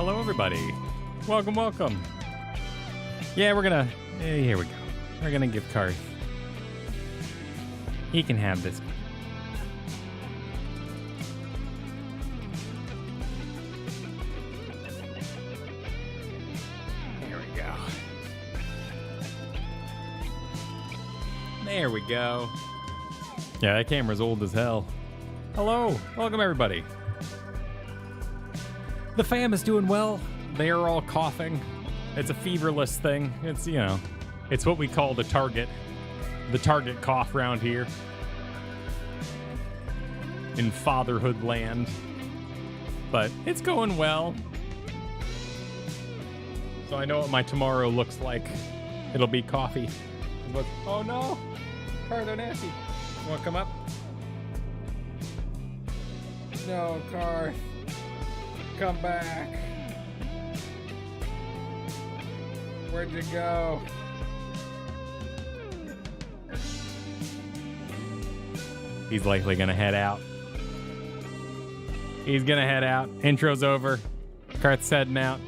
hello everybody. Welcome, welcome. Yeah, we're gonna, here we go. We're gonna give Karth. He can have this. There we go. There we go. Yeah, that camera's old as hell. Hello, welcome everybody. The fam is doing well. They are all coughing. It's a feverless thing. It's, you know, it's what we call the target cough around here in fatherhood land. But it's going well. So I know what my tomorrow looks like. It'll be coffee. Oh no! Carter Nancy. You wanna come up? No, Car. Come back. Where'd you go? He's likely gonna head out. He's gonna head out. Intro's over. Karth's heading out.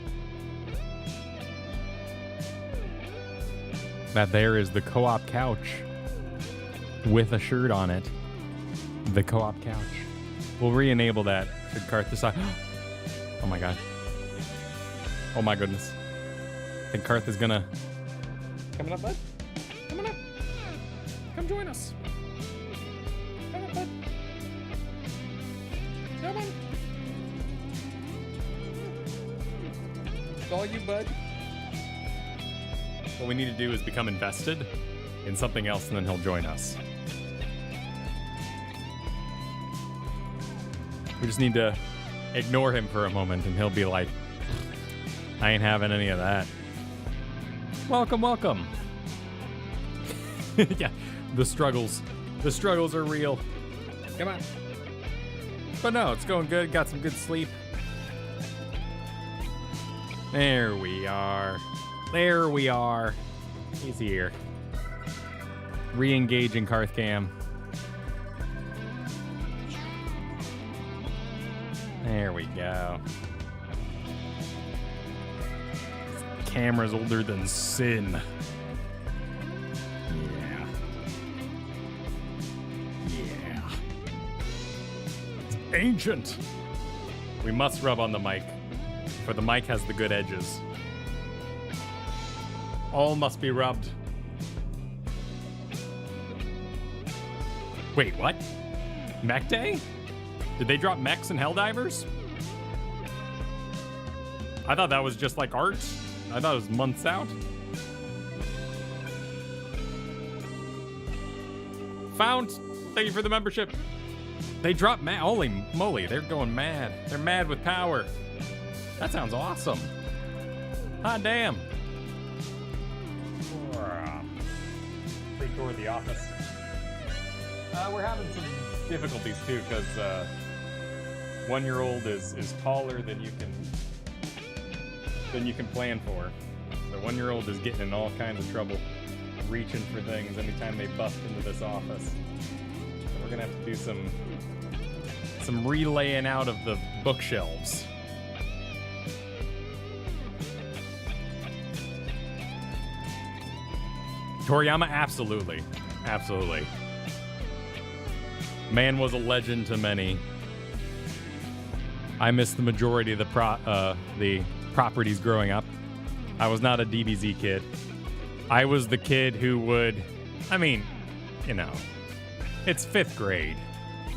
That there is the co-op couch with a shirt on it. The co-op couch. We'll re-enable that should Karth decide. Oh my god. Oh my goodness. I think Karth is gonna... Coming up, bud? Coming up. Come join us. Come on, bud. Come on. It's all you, bud. What we need to do is become invested in something else, and then he'll join us. We just need to ignore him for a moment, and he'll be like, I ain't having any of that. Welcome, welcome. Yeah, the struggles are real. Come on. But no, it's going good. Got some good sleep. There we are. There we are. He's here. Re-engaging Karth Cam. There we go. This camera's older than sin. Yeah. Yeah. It's ancient. We must rub on the mic, for the mic has the good edges. All must be rubbed. Wait, what? Mech Day? Did they drop mechs and Helldivers? I thought that was just like art. I thought it was months out. Found. Thank you for the membership. They dropped mech. Holy moly, they're going mad. They're mad with power. That sounds awesome. Hot damn. Free tour of the office. We're having some difficulties too, because 1-year-old is taller than you can plan for. The 1-year-old is getting in all kinds of trouble, reaching for things anytime they bust into this office. So we're gonna have to do some relaying out of the bookshelves. Toriyama, absolutely. Absolutely. Man was a legend to many. I missed the majority of the properties growing up. I was not a DBZ kid. I was the kid who would, I mean, you know, it's 5th grade,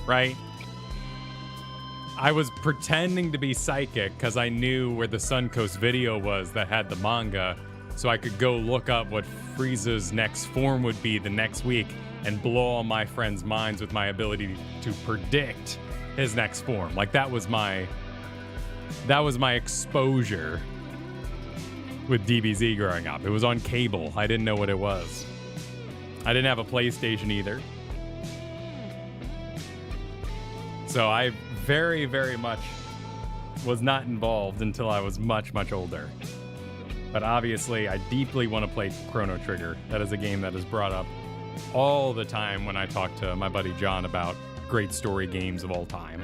right? I was pretending to be psychic because I knew where the Suncoast video was that had the manga, so I could go look up what Frieza's next form would be the next week and blow all my friends' minds with my ability to predict his next form. Like that was my exposure with DBZ growing up. It was on cable. I didn't know what it was. I didn't have a PlayStation either. So I very, very much was not involved until I was much, much older. But obviously, I deeply want to play Chrono Trigger. That is a game that is brought up all the time when I talk to my buddy John about great story games of all time.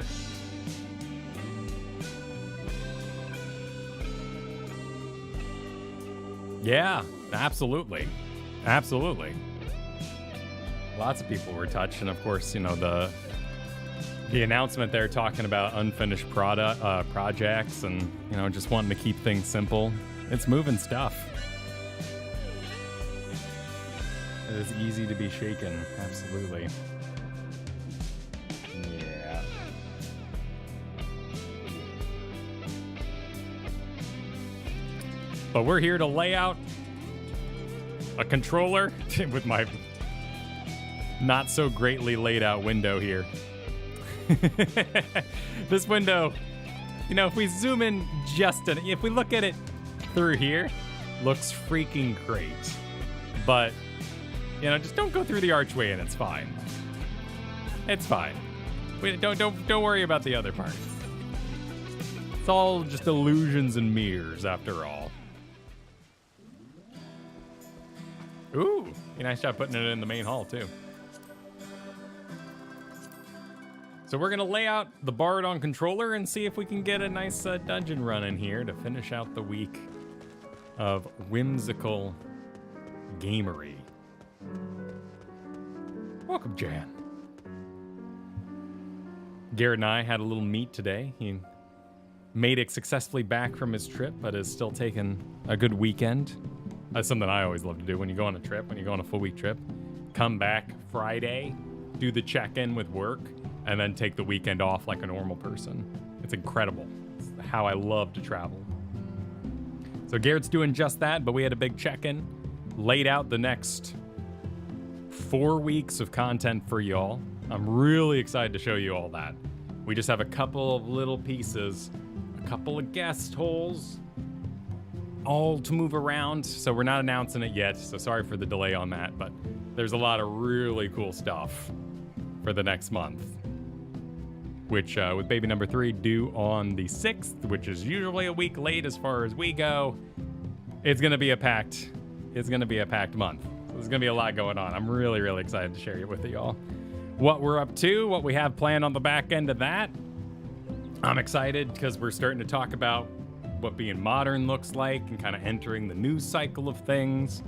Yeah, absolutely. Absolutely. Lots of people were touched. And of course, you know, the announcement there talking about unfinished projects and, you know, just wanting to keep things simple. It's moving stuff. It is easy to be shaken. Absolutely. Yeah. But we're here to lay out a controller with my not so greatly laid out window here. This window, you know, if we zoom in if we look at it through here, looks freaking great. But, you know, just don't go through the archway and it's fine. It's fine. Don't worry about the other parts. It's all just illusions and mirrors after all. Ooh, nice job putting it in the main hall too. So we're gonna lay out the Bardon controller and see if we can get a nice dungeon run in here to finish out the week of whimsical gamery. Welcome, Jan. Garrett and I had a little meet today. He made it successfully back from his trip, but is still taking a good weekend. That's something I always love to do when you go on a trip, when you go on a full week trip. Come back Friday, do the check-in with work, and then take the weekend off like a normal person. It's incredible. It's how I love to travel. So Garrett's doing just that, but we had a big check-in, laid out the next 4 weeks of content for y'all. I'm really excited to show you all that. We just have a couple of little pieces, a couple of guest holes, all to move around, so we're not announcing it yet, so sorry for the delay on that, but there's a lot of really cool stuff for the next month, which with baby number 3 due on the 6th, which is usually a week late as far as we go, it's gonna be a packed month. So there's gonna be a lot going on. I'm really, really excited to share it with y'all. What we're up to, what we have planned on the back end of that. I'm excited because we're starting to talk about what being modern looks like and kind of entering the news cycle of things.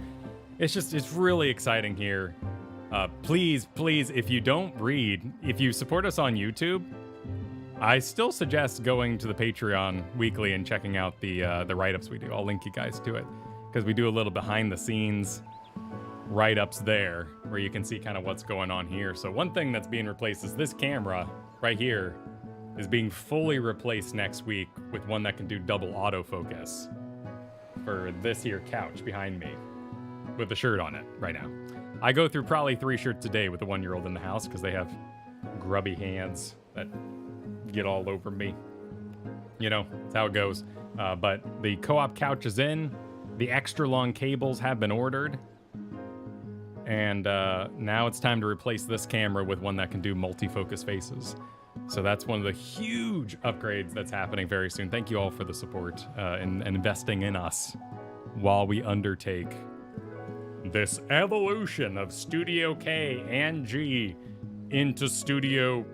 It's really exciting here. Please, if you don't read, if you support us on YouTube, I still suggest going to the Patreon weekly and checking out the write-ups we do. I'll link you guys to it because we do a little behind the scenes write-ups there where you can see kind of what's going on here. So one thing that's being replaced is this camera right here is being fully replaced next week with one that can do double autofocus for this here couch behind me with the shirt on it right now. I go through probably 3 shirts a day with the 1-year-old in the house because they have grubby hands that get all over me. You know, that's how it goes. But the co-op couch is in. The extra long cables have been ordered. And now it's time to replace this camera with one that can do multi-focus faces. So that's one of the huge upgrades that's happening very soon. Thank you all for the support and investing in us while we undertake this evolution of Studio K and G into Studio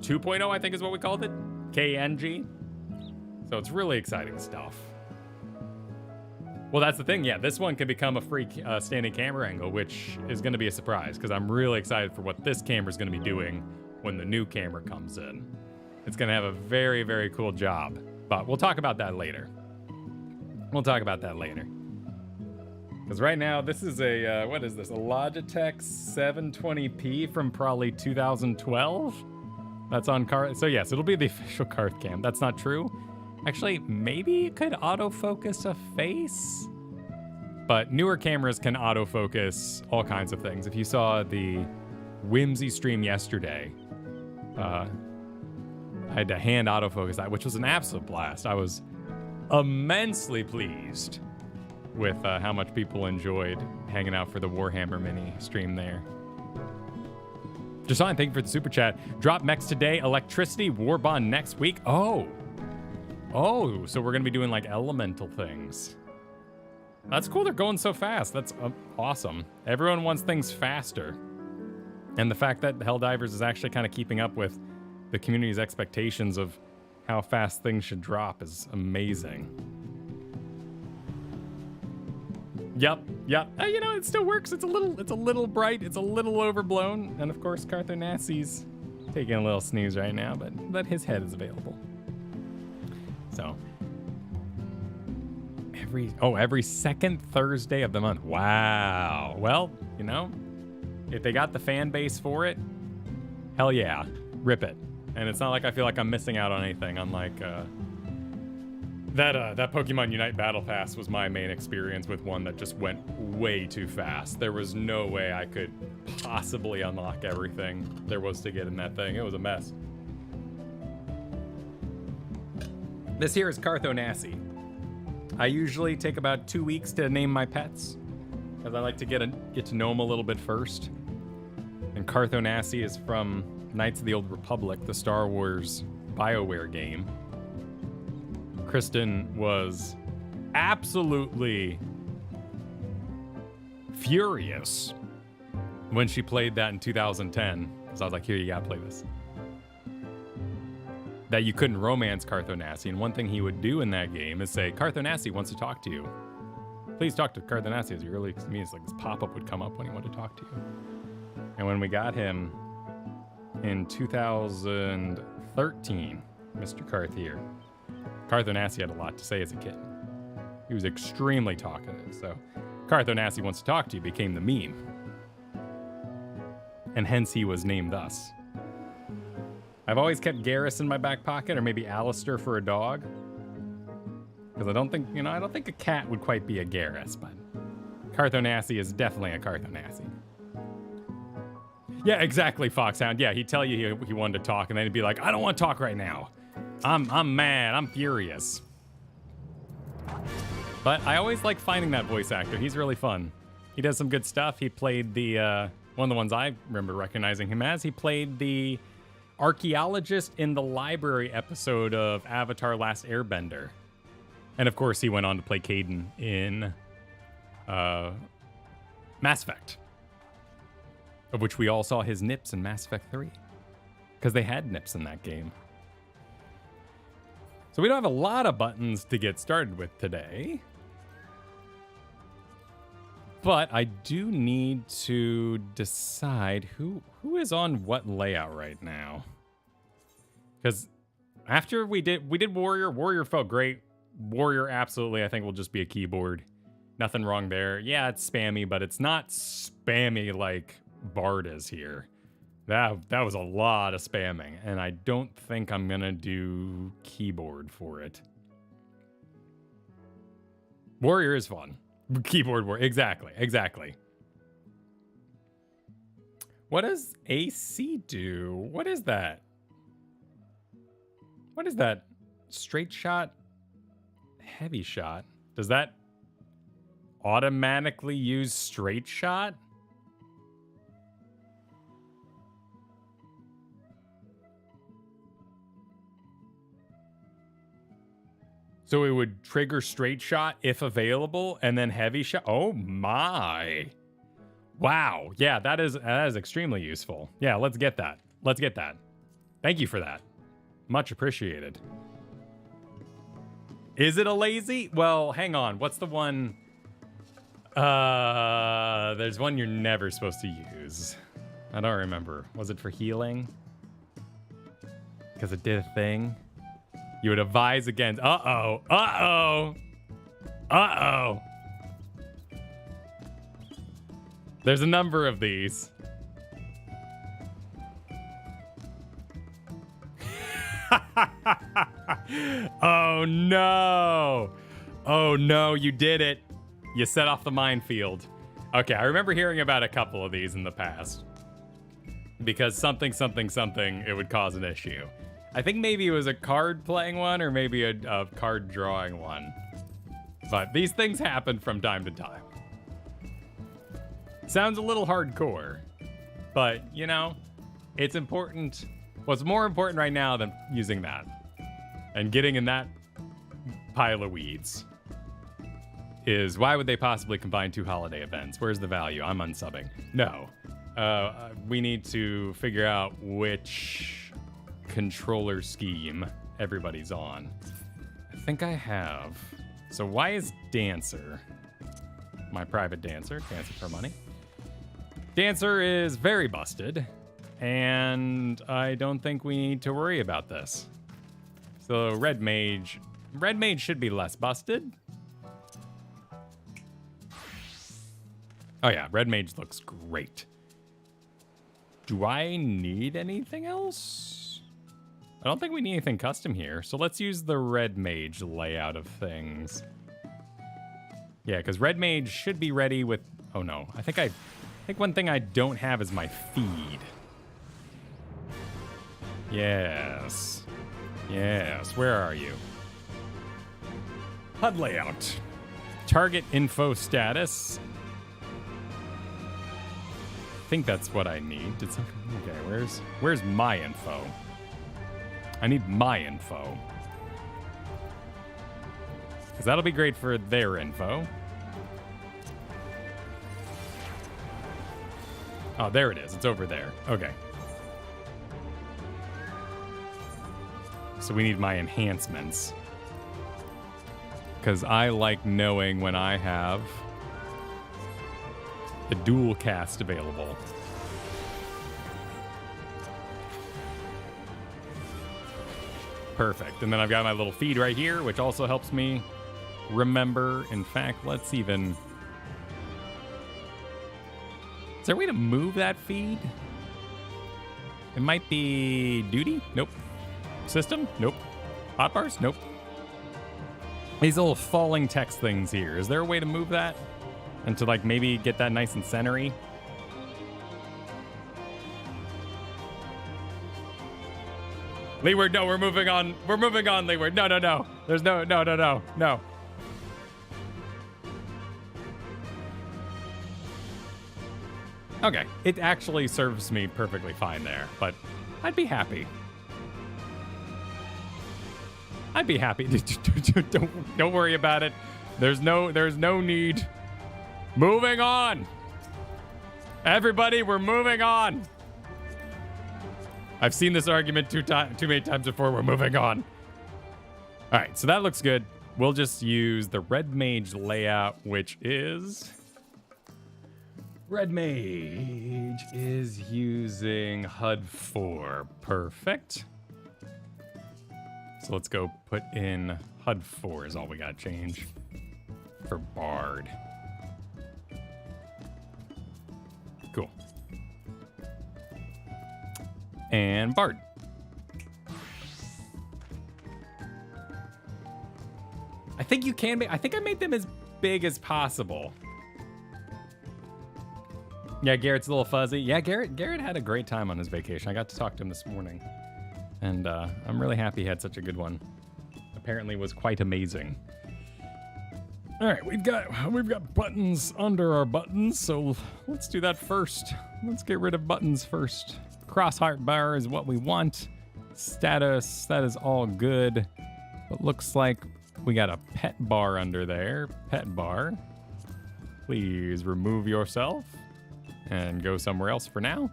2.0, I think is what we called it. KNG. So it's really exciting stuff. Well, that's the thing. Yeah, this one can become a free standing camera angle, which is going to be a surprise because I'm really excited for what this camera is going to be doing when the new camera comes in. It's going to have a very, very cool job, but we'll talk about that later. Because right now, this is a, what is this? A Logitech 720p from probably 2012? That's on Karth. So yes, it'll be the official Karth cam. That's not true. Actually, maybe it could autofocus a face? But newer cameras can autofocus all kinds of things. If you saw the Whimsy stream yesterday, I had to hand autofocus that, which was an absolute blast. I was immensely pleased with how much people enjoyed hanging out for the Warhammer mini stream there. Jason, thank you for the super chat. Drop mechs today, electricity, Warbond next week. Oh, so we're gonna be doing like elemental things. That's cool, they're going so fast. That's awesome. Everyone wants things faster. And the fact that Helldivers is actually kind of keeping up with the community's expectations of how fast things should drop is amazing. Yep. You know, it still works. It's a little bright. It's a little overblown. And of course, Carthonassi's taking a little snooze right now, but his head is available. So every second Thursday of the month. Wow. Well, you know, if they got the fan base for it, hell yeah, rip it. And it's not like I feel like I'm missing out on anything. Unlike that Pokemon Unite Battle Pass was my main experience with one that just went way too fast. There was no way I could possibly unlock everything there was to get in that thing. It was a mess. This here is Carthonassi. I usually take about 2 weeks to name my pets, because I like to get to know them a little bit first. And Carthonassi is from Knights of the Old Republic, the Star Wars BioWare game. Kristen was absolutely furious when she played that in 2010. So I was like, here, you gotta play this. That you couldn't romance Carthonassi, and one thing he would do in that game is say, Carthonassi wants to talk to you. Please talk to Carthonassi. As you really mean, it's like this pop-up would come up when he wanted to talk to you. And when we got him in 2013, Mr. Carthier, Carthonassi had a lot to say as a kid. He was extremely talkative, so Carthonassi wants to talk to you became the meme. And hence he was named thus. I've always kept Garrett in my back pocket, or maybe Alistair for a dog. Because I don't think a cat would quite be a Garrett, but Carthonassi is definitely a Carthonassi. Yeah, exactly, Foxhound. Yeah, he'd tell you he wanted to talk, and then he'd be like, I don't want to talk right now. I'm mad. I'm furious. But I always like finding that voice actor. He's really fun. He does some good stuff. He played the one of the ones I remember recognizing him as. He played the archaeologist in the library episode of Avatar: Last Airbender. And of course, he went on to play Caden in Mass Effect, of which we all saw his nips in Mass Effect 3, because they had nips in that game. So we don't have a lot of buttons to get started with today. But I do need to decide who is on what layout right now. Because after we did Warrior. Warrior felt great. Warrior absolutely, I think, will just be a keyboard. Nothing wrong there. Yeah, it's spammy, but it's not spammy like Bard is here. That was a lot of spamming, and I don't think I'm gonna do keyboard for it. Warrior is fun. Keyboard warrior, exactly. What does AC do? What is that? What is that? Straight shot? Heavy shot? Does that automatically use straight shot? So it would trigger straight shot if available, and then heavy shot. Oh my. Wow. Yeah, that is extremely useful. Yeah, let's get that. Thank you for that. Much appreciated. Is it a lazy? Well, hang on. What's the one? There's one you're never supposed to use. I don't remember. Was it for healing? Because it did a thing. You would advise against. Uh-oh. There's a number of these. Oh no, you did it. You set off the minefield. Okay, I remember hearing about a couple of these in the past. Because something, it would cause an issue. I think maybe it was a card playing one, or maybe a card drawing one. But these things happen from time to time. Sounds a little hardcore, but you know, it's important. What's more important right now than using that and getting in that pile of weeds is, why would they possibly combine two holiday events? Where's the value? I'm unsubbing. No. We need to figure out which controller scheme everybody's on. I think I have. So why is Dancer? my private dancer. Dancer for money. Dancer is very busted, and I don't think we need to worry about this. So red mage should be less busted. Oh yeah, red mage looks great. Do I need anything else? I don't think we need anything custom here. So let's use the red mage layout of things. Yeah, because red mage should be ready with, oh no, I think one thing I don't have is my feed. Yes. Yes, where are you? HUD layout. Target info status. I think that's what I need. Okay, where's my info? I need my info. Because that'll be great for their info. Oh, there it is. It's over there. Okay. So we need my enhancements. Because I like knowing when I have the dual cast available. Perfect. And then I've got my little feed right here, which also helps me remember. In fact, let's even... Is there a way to move that feed? It might be duty? Nope. System? Nope. Hotbars? Nope. These little falling text things here. Is there a way to move that? And to like maybe get that nice and centery? Leeward, no, we're moving on. We're moving on, Leeward. No. There's no. Okay, it actually serves me perfectly fine there, but I'd be happy. Don't worry about it. There's no need. Moving on. Everybody, we're moving on. I've seen this argument too many times before. We're moving on. All right, so that looks good. We'll just use the red mage layout, which is... Red mage is using HUD 4. Perfect. So let's go put in HUD 4 is all we got to change for Bard. Cool. And Bard. I think you can make, I think I made them as big as possible. Yeah, Garrett's a little fuzzy. Yeah, Garrett had a great time on his vacation. I got to talk to him this morning. And I'm really happy he had such a good one. Apparently was quite amazing. All right, we've got buttons under our buttons, so let's do that first. Let's get rid of buttons first. Cross heart bar is what we want. Status, that is all good. But looks like we got a pet bar under there. Pet bar. Please remove yourself and go somewhere else for now.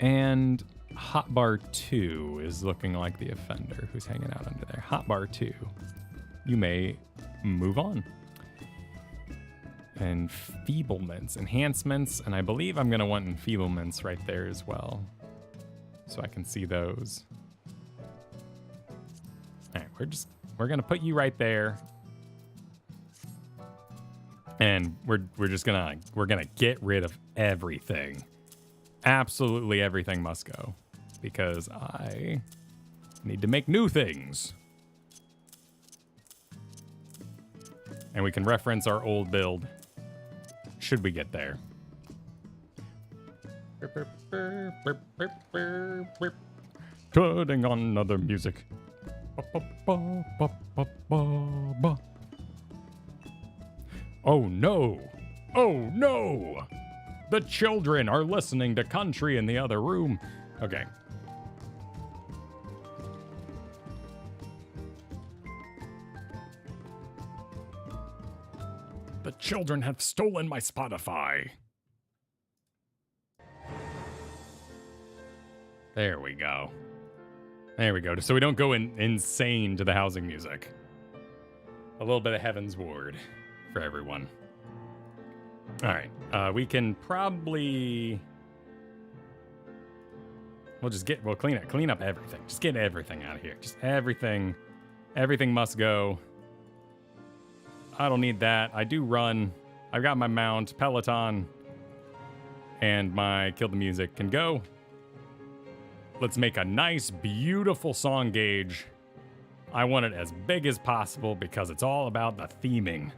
And hotbar 2 is looking like the offender who's hanging out under there. Hotbar 2, you may move on. And enfeeblements, enhancements, and I believe I'm gonna want enfeeblements right there as well, so I can see those. All right, we're gonna put you right there, and we're gonna get rid of everything. Absolutely everything must go, because I need to make new things. And we can reference our old build should we get there. Putting on another music. Oh no! Oh no! The children are listening to country in the other room. Okay. The children have stolen my Spotify. There we go. There we go. So we don't go insane to the housing music. A little bit of Heaven's Ward for everyone. All right. We can probably... We'll clean up everything. Just get everything out of here. Just everything. Everything must go. I don't need that. I do run. I've got my mount, Peloton, and my Kill the Music can go. Let's make a nice, beautiful song gauge. I want it as big as possible because it's all about the theming.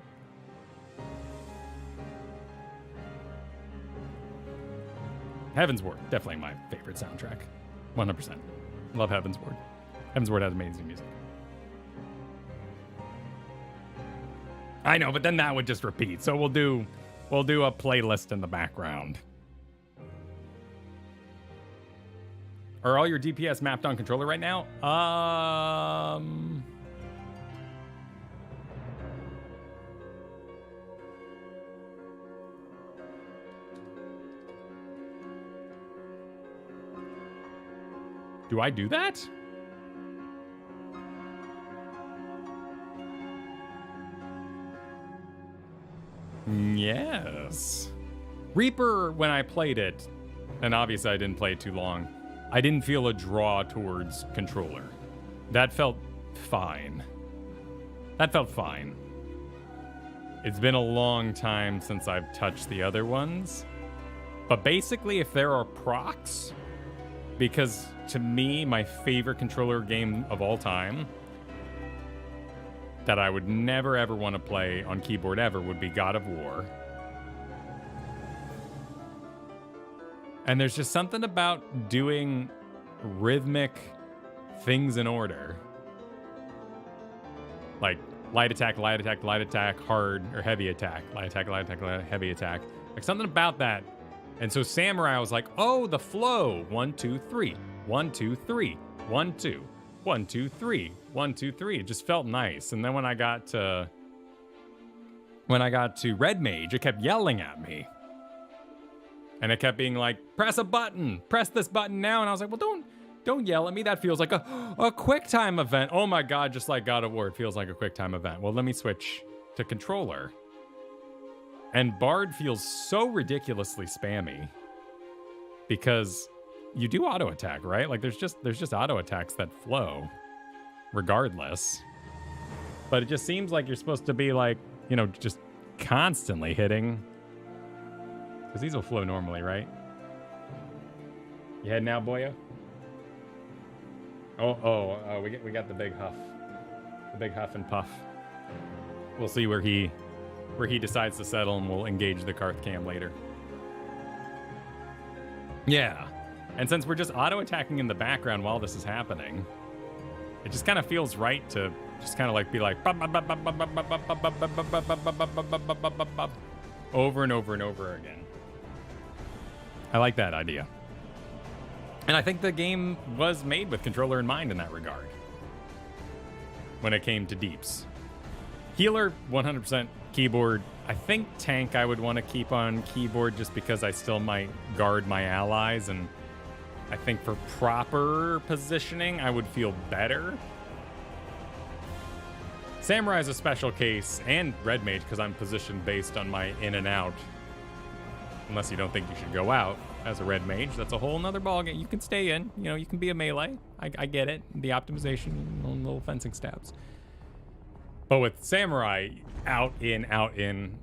Heaven's Ward, definitely my favorite soundtrack. 100%. Love Heaven's Ward. Heaven's Ward has amazing music. I know, but then that would just repeat. So we'll do a playlist in the background. Are all your DPS mapped on controller right now? Do I do that? Yes. Reaper, when I played it, and obviously I didn't play it too long, I didn't feel a draw towards controller. That felt fine. That felt fine. It's been a long time since I've touched the other ones. But basically, if there are procs, because to me, my favorite controller game of all time that I would never ever want to play on keyboard ever would be God of War. And there's just something about doing rhythmic things in order. Like light attack, light attack, light attack, hard or heavy attack, light attack, light attack, heavy attack. Like something about that. And so Samurai, I was like, oh, the flow. 1, 2, 3. 1, 2, 3. 1, 2. 1, 2, 3. 1, 2, 3. It just felt nice. And then when I got to Red Mage, it kept yelling at me. And it kept being like, press a button. Press this button now. And I was like, well, don't yell at me. That feels like a quick time event. Oh my God, just like God of War, it feels like a quick time event. Well, let me switch to controller. And Bard feels so ridiculously spammy because you do auto attack, right? Like there's just auto attacks that flow regardless. But it just seems like you're supposed to be like, you know, just constantly hitting. Because these will flow normally, right? You heading out, boyo? Oh, we got the big huff. The big huff and puff. We'll see where he decides to settle, and we'll engage the Karth cam later. Yeah. And since we're just auto-attacking in the background while this is happening, it just kind of feels right to just kind of like be like over and over and over again. I like that idea. And I think the game was made with controller in mind in that regard when it came to deeps. Healer, 100% keyboard. I think tank I would want to keep on keyboard just because I still might guard my allies, and I think for proper positioning I would feel better. Samurai is a special case, and Red Mage because I'm positioned based on my in and out. Unless you don't think you should go out as a Red Mage, that's a whole nother ballgame. You can stay in, you know, you can be a melee. I get it, the optimization, little fencing stabs. But with Samurai, out, in,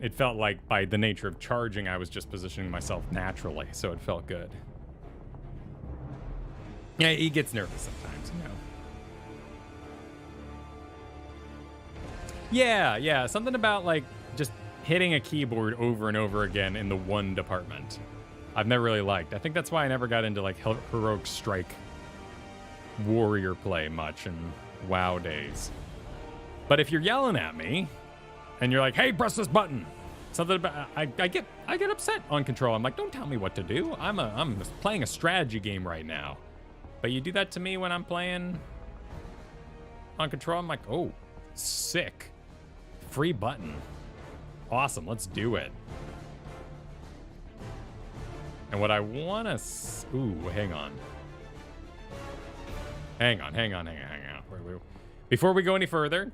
it felt like by the nature of charging, I was just positioning myself naturally, so it felt good. Yeah, he gets nervous sometimes, you know. Yeah, something about like just hitting a keyboard over and over again in the one department I've never really liked. I think that's why I never got into like heroic strike warrior play much in WoW days. But if you're yelling at me and you're like, hey, press this button, something about I get upset on control. I'm like, don't tell me what to do. I'm playing a strategy game right now. But you do that to me when I'm playing on control. I'm like, oh, sick. Free button. Awesome, let's do it. And what I want to... Ooh, hang on. Hang on. Before we go any further,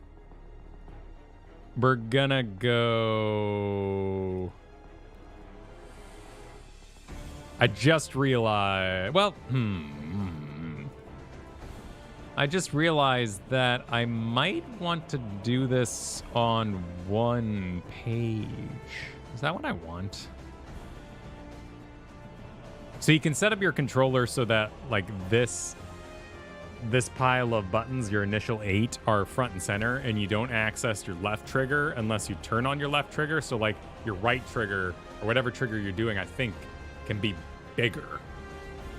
we're gonna go I just realized, well, I just realized that I might want to do this on one page. Is that what I want? So you can set up your controller so that like this pile of buttons, your initial 8, are front and center, and you don't access your left trigger unless you turn on your left trigger. So like your right trigger or whatever trigger you're doing, I think can be bigger,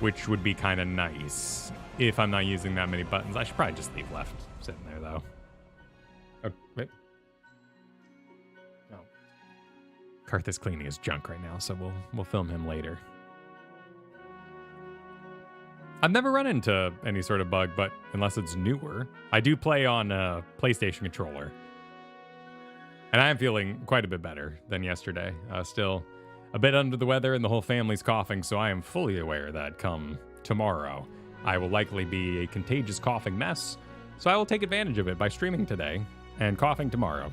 which would be kind of nice if I'm not using that many buttons. I should probably just leave left sitting there though. Oh, wait. No. Karth is cleaning his junk right now, so we'll film him later. I've never run into any sort of bug, but unless it's newer, I do play on a PlayStation controller. And I am feeling quite a bit better than yesterday. Still a bit under the weather and the whole family's coughing, so I am fully aware that come tomorrow, I will likely be a contagious coughing mess. So I will take advantage of it by streaming today and coughing tomorrow.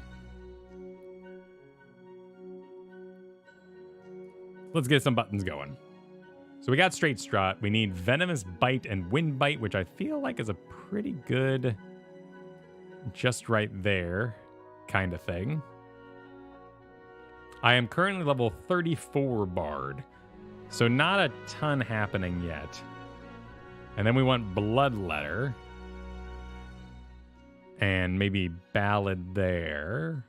Let's get some buttons going. So we got straight strut. We need venomous bite and wind bite, which I feel like is a pretty good, just right there kind of thing. I am currently level 34 bard, so not a ton happening yet. And then we want bloodletter and maybe ballad there,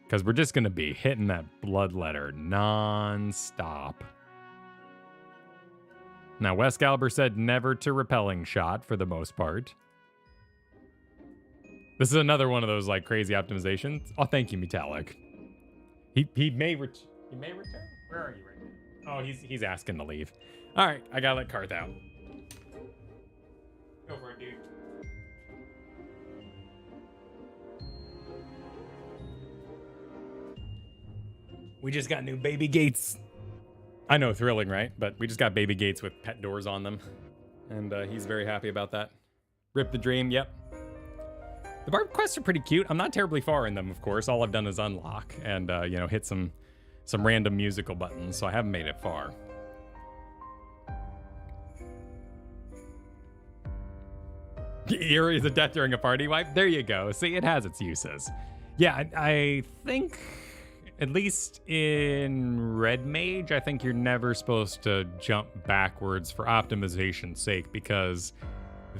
because we're just going to be hitting that bloodletter non-stop. Now, Westcalibur said never to repelling shot for the most part. This is another one of those like crazy optimizations. Oh, thank you, Metallic. He may return. Where are you right now? Oh, he's asking to leave. All right, I gotta let Karth out. Go for it, dude. We just got new baby gates. I know, thrilling, right? But we just got baby gates with pet doors on them. And he's very happy about that. Rip the dream, yep. The barb quests are pretty cute. I'm not terribly far in them, of course. All I've done is unlock and, you know, hit some random musical buttons, so I haven't made it far. Eerie is a death during a party wipe? There you go. See, it has its uses. Yeah, I think, at least in Red Mage, I think you're never supposed to jump backwards for optimization's sake, because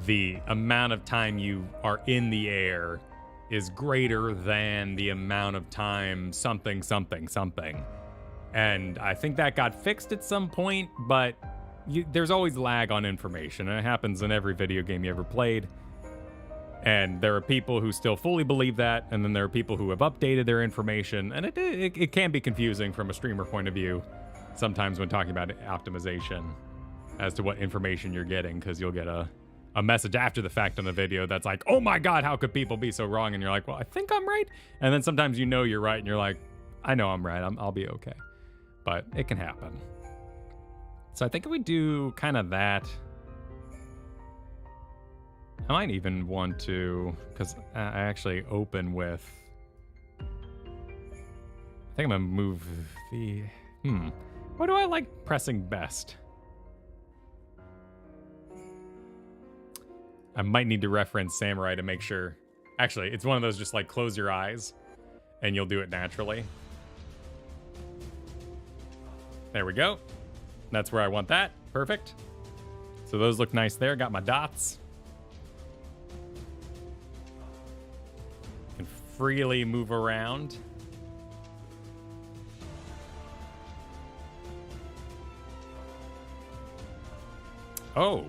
the amount of time you are in the air is greater than the amount of time something. And I think that got fixed at some point, but there's always lag on information, and it happens in every video game you ever played. And there are people who still fully believe that, and then there are people who have updated their information, and it can be confusing from a streamer point of view sometimes when talking about optimization as to what information you're getting, because you'll get a message after the fact on the video that's like, oh my god, how could people be so wrong? And you're like, well, I think I'm right. And then sometimes you know you're right, and you're like, I know I'm right, I'll be okay. But it can happen. So I think if we do kind of that, I might even want to, because I actually open with, I think I'm gonna move the, what do I like pressing best? I might need to reference Samurai to make sure. Actually, it's one of those just like close your eyes and you'll do it naturally. There we go. That's where I want that. Perfect. So those look nice there. Got my dots. Can freely move around. Oh,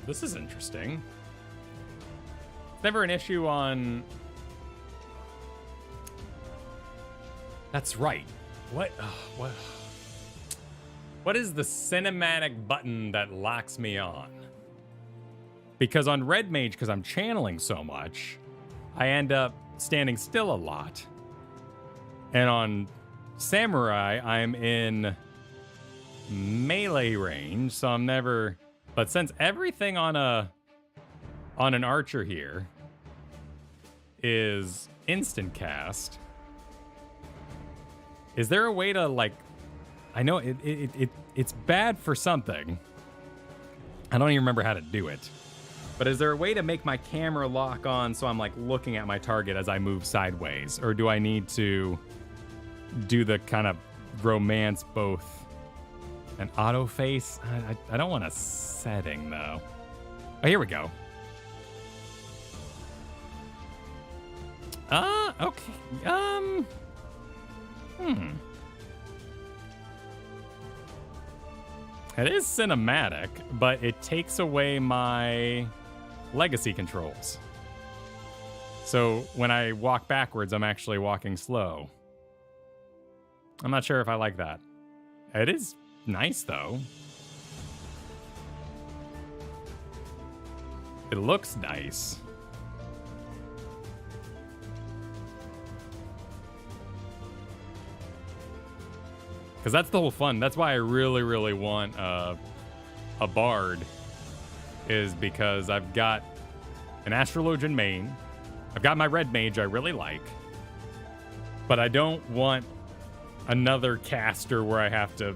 this is interesting. It's never an issue on... That's right. What is the cinematic button that locks me on? Because on Red Mage, because I'm channeling so much, I end up standing still a lot. And on Samurai, I'm in melee range, so I'm never... But since everything on an archer here is instant cast, is there a way to, like... I know it it's bad for something. I don't even remember how to do it. But is there a way to make my camera lock on so I'm like looking at my target as I move sideways? Or do I need to do the kind of romance both an auto face? I don't want a setting though. Oh, here we go. Okay. It is cinematic, but it takes away my legacy controls. So when I walk backwards, I'm actually walking slow. I'm not sure if I like that. It is nice, though. It looks nice. Because that's the whole fun. That's why I really, really want a bard, is because I've got an Astrologian main. I've got my red mage I really like. But I don't want another caster where I have to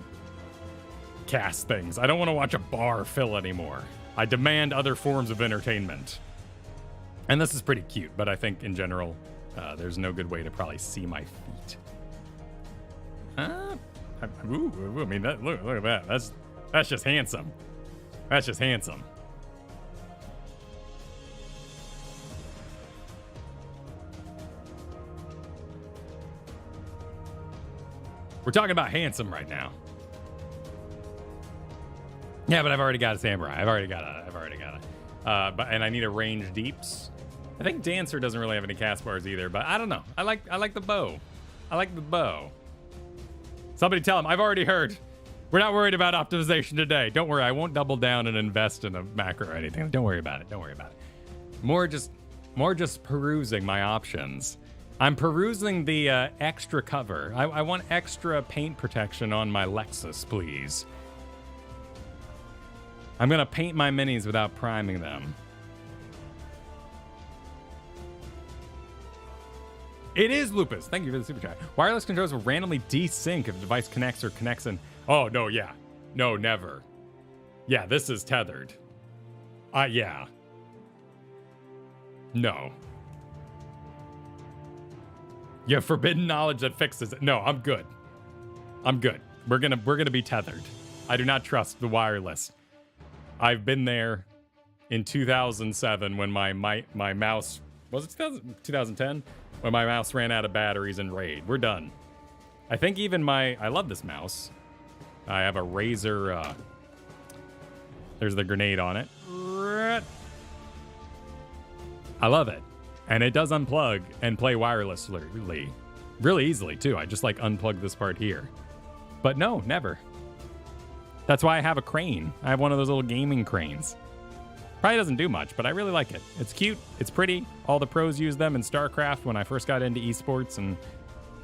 cast things. I don't want to watch a bar fill anymore. I demand other forms of entertainment. And this is pretty cute, but I think in general, there's no good way to probably see my feet. Ooh, I mean, look at that. That's just handsome. That's just handsome. We're talking about handsome right now. Yeah, but I've already got a samurai. I've already got a. And I need a range deeps. I think Dancer doesn't really have any cast bars either, but I don't know. I like the bow. I like the bow. Somebody tell him, I've already heard. We're not worried about optimization today. Don't worry, I won't double down and invest in a macro or anything. Don't worry about it. Don't worry about it. More just perusing my options. I'm perusing the extra cover. I want extra paint protection on my Lexus, please. I'm gonna paint my minis without priming them. It is Lupus. Thank you for the super chat. Wireless controls will randomly desync if the device connects or connects in. Oh, no, yeah. No, never. Yeah, this is tethered. Yeah. No. You have forbidden knowledge that fixes it. No, I'm good. I'm good. We're gonna be tethered. I do not trust the wireless. I've been there in 2007 when my mouse, was it 2010? When my mouse ran out of batteries in Raid. We're done. I think even I love this mouse. I have a Razer, there's the grenade on it. I love it. And it does unplug and play wirelessly. Really easily, too. I just, like, unplug this part here. But no, never. That's why I have a crane. I have one of those little gaming cranes. Probably doesn't do much, but I really like it. It's cute. It's pretty. All the pros use them in StarCraft when I first got into esports and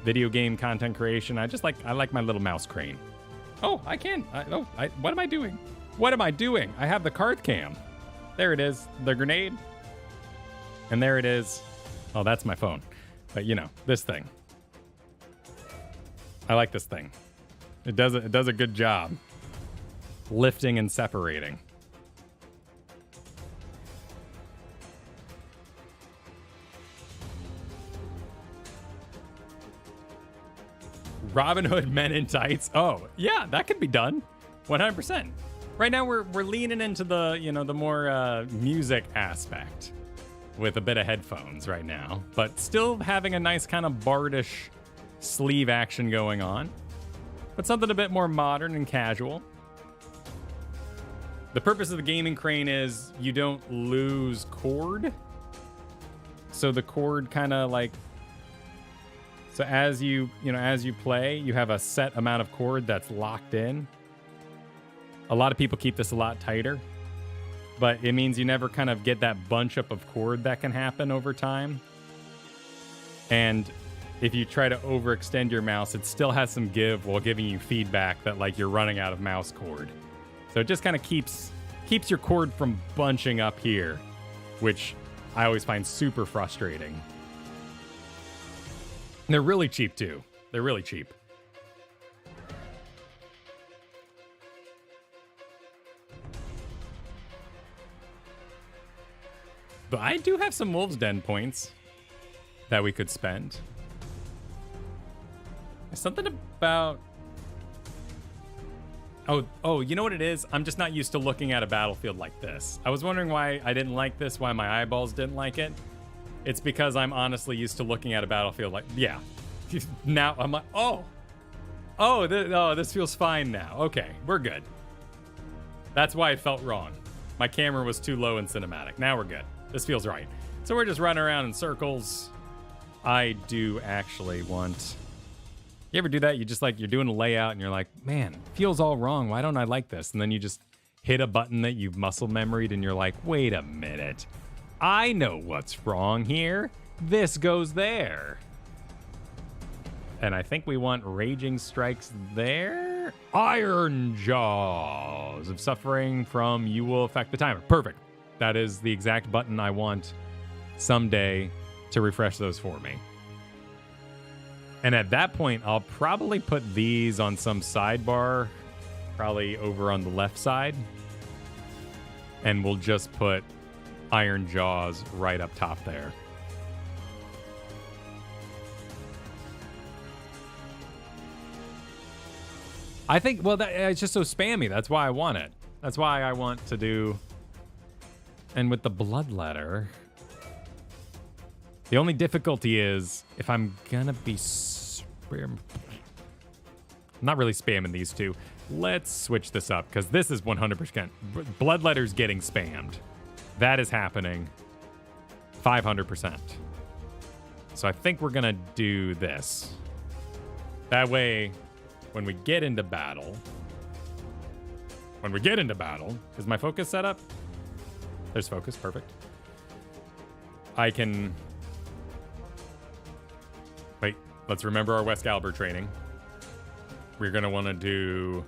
video game content creation. I like my little mouse crane. Oh, I can. What am I doing? What am I doing? I have the card cam. There it is. The grenade. And there it is. Oh, that's my phone. But you know, this thing. I like this thing. It does a good job lifting and separating. Robin Hood Men in Tights. Oh, yeah, that could be done. 100%. Right now we're leaning into the, the more music aspect with a bit of headphones right now, but still having a nice kind of bardish sleeve action going on, but something a bit more modern and casual. The purpose of the gaming crane is you don't lose cord. So the cord kind of like, so as you play, you have a set amount of cord that's locked in. A lot of people keep this a lot tighter, but it means you never kind of get that bunch up of cord that can happen over time. And if you try to overextend your mouse, it still has some give while giving you feedback that like you're running out of mouse cord. So it just kind of keeps your cord from bunching up here, which I always find super frustrating. And they're really cheap too. They're really cheap. But I do have some Wolves Den points that we could spend. There's something about... Oh, you know what it is? I'm just not used to looking at a battlefield like this. I was wondering why I didn't like this, why my eyeballs didn't like it. It's because I'm honestly used to looking at a battlefield like... Yeah. Now I'm like, oh, this feels fine now. Okay, we're good. That's why it felt wrong. My camera was too low in cinematic. Now we're good. This feels right. So we're just running around in circles. I do actually want... You ever do that? You just like, you're doing a layout and you're like, man, it feels all wrong. Why don't I like this? And then you just hit a button that you've muscle memoried and you're like, wait a minute. I know what's wrong here. This goes there. And I think we want Raging Strikes there. Iron Jaws of Suffering from You Will Affect the Timer. Perfect. That is the exact button I want someday to refresh those for me. And at that point, I'll probably put these on some sidebar, probably over on the left side. And we'll just put Iron Jaws right up top there. I think, well, it's just so spammy. That's why I want it. That's why I want to do... And with the Bloodletter, the only difficulty is if I'm gonna be I'm not really spamming these two. Let's switch this up because this is 100%. Bloodletter's getting spammed. That is happening 500%. So I think we're gonna do this. That way, when we get into battle, is my focus set up? There's focus, perfect. I can... Wait, let's remember our Westcalibur training. We're gonna wanna do...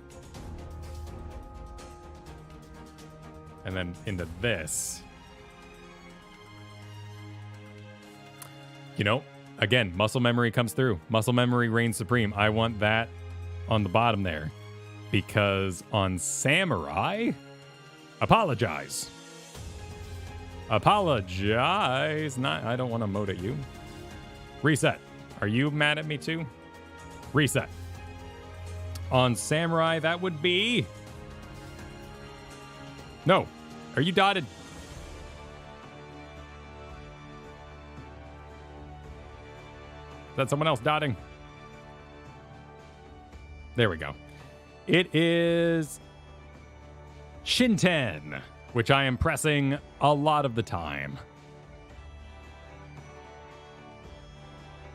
And then into this. You know, again, muscle memory comes through. Muscle memory reigns supreme. I want that on the bottom there. Because on Samurai, apologize. Apologize. I don't want to emote at you. Reset. Are you mad at me too? Reset. On Samurai, that would be... No. Are you dotted? Is that someone else dotting? There we go. It is Shinten, which I am pressing a lot of the time.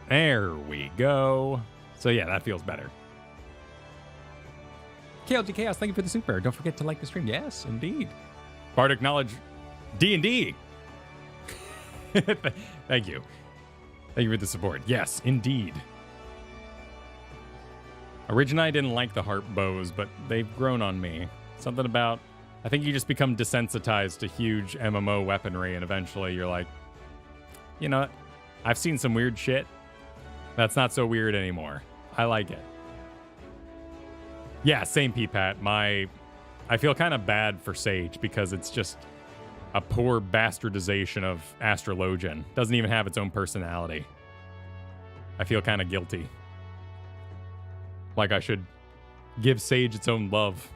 There we go. So yeah, that feels better. KLG Chaos, thank you for the super. Don't forget to like the stream. Yes, indeed. Bardic Knowledge D&D. Thank you. Thank you for the support. Yes, indeed. Originally, I didn't like the harp bows, but they've grown on me. Something about... I think you just become desensitized to huge MMO weaponry, and eventually you're like, you know, I've seen some weird shit. That's not so weird anymore. I like it. Yeah, same P-Pat. I feel kind of bad for Sage because it's just a poor bastardization of Astrologian. Doesn't even have its own personality. I feel kind of guilty. Like I should give Sage its own love.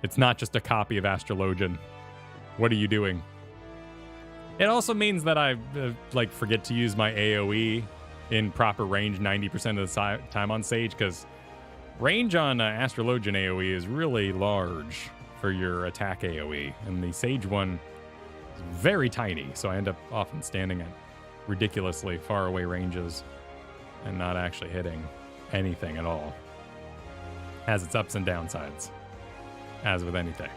It's not just a copy of Astrologian. What are you doing? It also means that I forget to use my AoE in proper range 90% of the time on Sage, because range on Astrologian AoE is really large for your attack AoE, and the Sage one is very tiny, so I end up often standing at ridiculously far away ranges and not actually hitting anything at all. Has its ups and downsides, as with anything.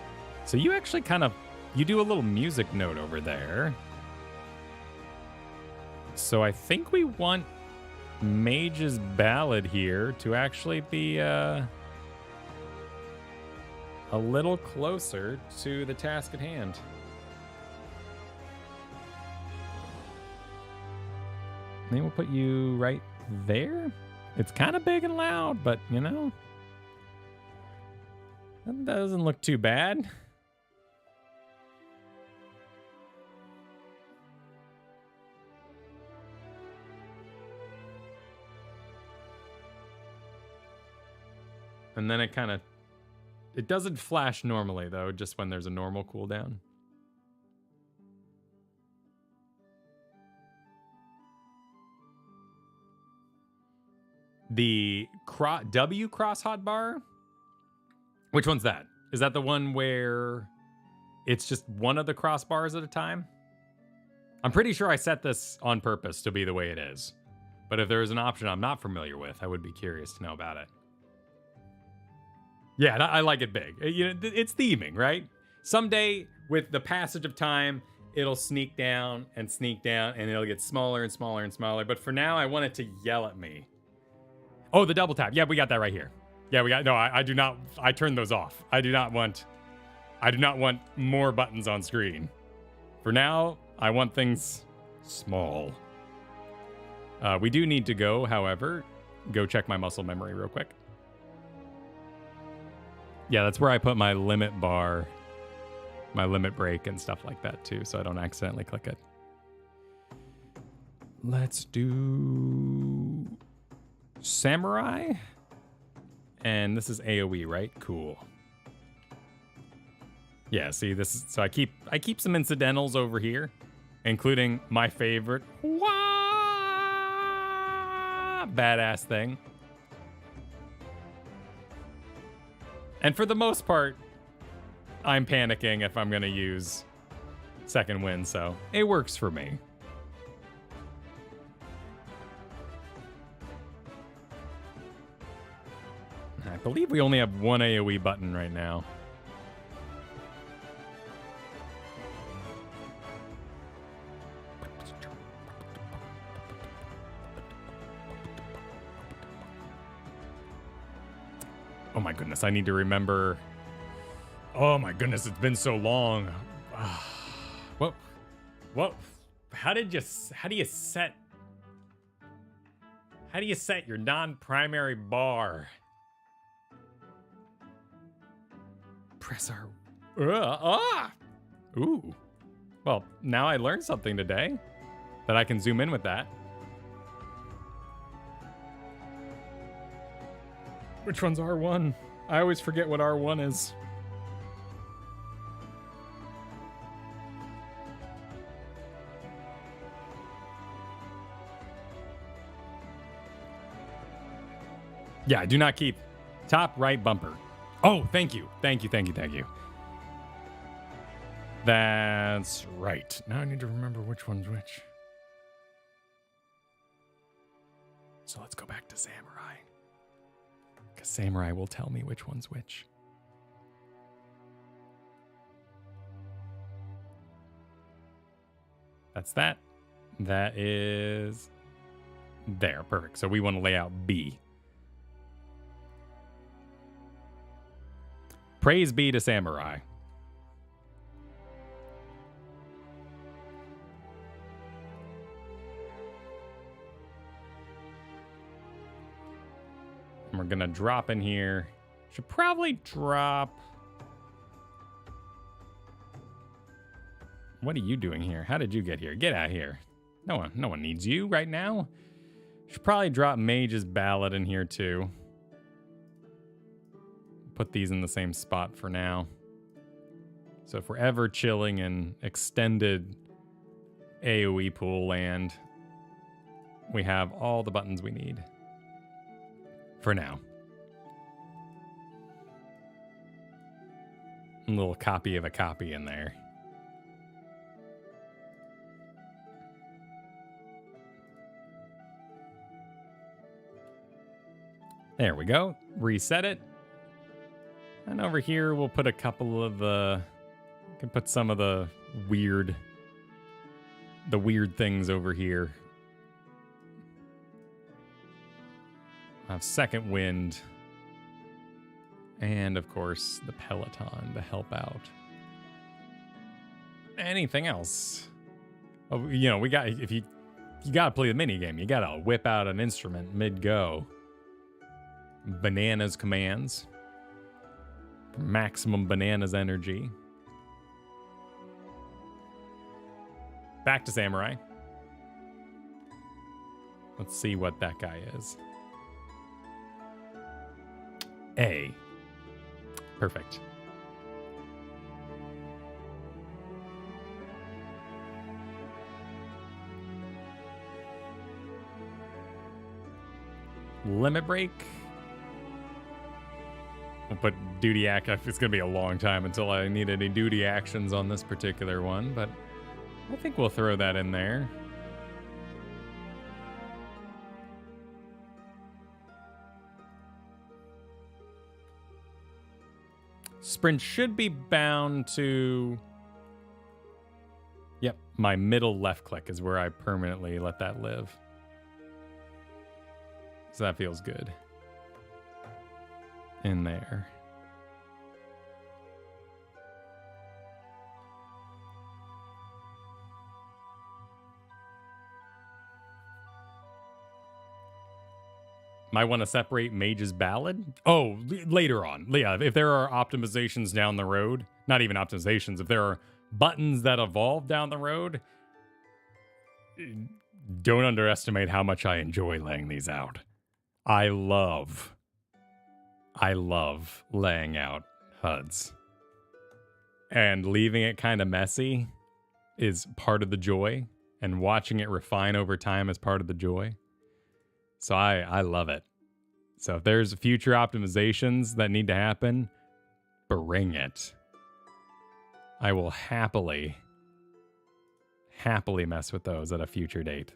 So you actually you do a little music note over there. So I think we want Mage's Ballad here to actually be a little closer to the task at hand. Maybe we'll put you right there. It's kind of big and loud, but you know, that doesn't look too bad. And then it kind of... It doesn't flash normally, though, just when there's a normal cooldown. The W cross hotbar? Which one's that? Is that the one where it's just one of the crossbars at a time? I'm pretty sure I set this on purpose to be the way it is. But if there is an option I'm not familiar with, I would be curious to know about it. Yeah, I like it big. You know, it's theming, right? Someday, with the passage of time, it'll sneak down, and it'll get smaller and smaller and smaller. But for now, I want it to yell at me. Oh, the double tap. Yeah, we got that right here. Yeah, we got... No, I do not... I turned those off. I do not want more buttons on screen. For now, I want things small. We do need to go, however, go check my muscle memory real quick. Yeah, that's where I put my limit bar, my limit break and stuff like that too, so I don't accidentally click it. Let's do Samurai. And this is AoE, right? Cool. Yeah, see, this is... So I keep some incidentals over here, including my favorite badass thing. And for the most part, I'm panicking if I'm going to use second wind, so it works for me. I believe we only have one AoE button right now. Oh my goodness, I need to remember. Oh my goodness, it's been so long. What? How do you set your non-primary bar? Press R. Ooh. Well, now I learned something today that I can zoom in with that. Which one's R1? I always forget what R1 is. Yeah, do not keep top right bumper. Oh, thank you. Thank you. That's right. Now I need to remember which one's which. So let's go back to Samurai. Because Samurai will tell me which one's which. That's that. That is... There, perfect. So we want to lay out B. Praise be to Samurai. And we're gonna drop in here. Should probably drop... What are you doing here? How did you get here? Get out here. No one needs you right now. Should probably drop Mage's Ballad in here too. Put these in the same spot for now. So if we're ever chilling in extended AoE pool land, we have all the buttons we need. For now. A little copy of a copy in there. There we go. Reset it. And over here, we'll put a couple of can put some of the weird things over here. I'll have second wind. And of course, the Peloton to help out. Anything else? Oh, you know, we got, if you gotta play the mini game, you gotta whip out an instrument mid-go. Bananas commands. Maximum bananas energy. Back to Samurai. Let's see what that guy is. A. Perfect. Limit break. We'll put duty act. It's going to be a long time until I need any duty actions on this particular one, but I think we'll throw that in there. Sprint should be bound to... Yep, my middle left click is where I permanently let that live. So that feels good. In there. Might want to separate Mage's Ballad. Oh, later on. Yeah, if there are optimizations down the road, not even optimizations, if there are buttons that evolve down the road, don't underestimate how much I enjoy laying these out. I love laying out HUDs. And leaving it kind of messy is part of the joy, and watching it refine over time is part of the joy. So I love it. So if there's future optimizations that need to happen, bring it. I will happily mess with those at a future date.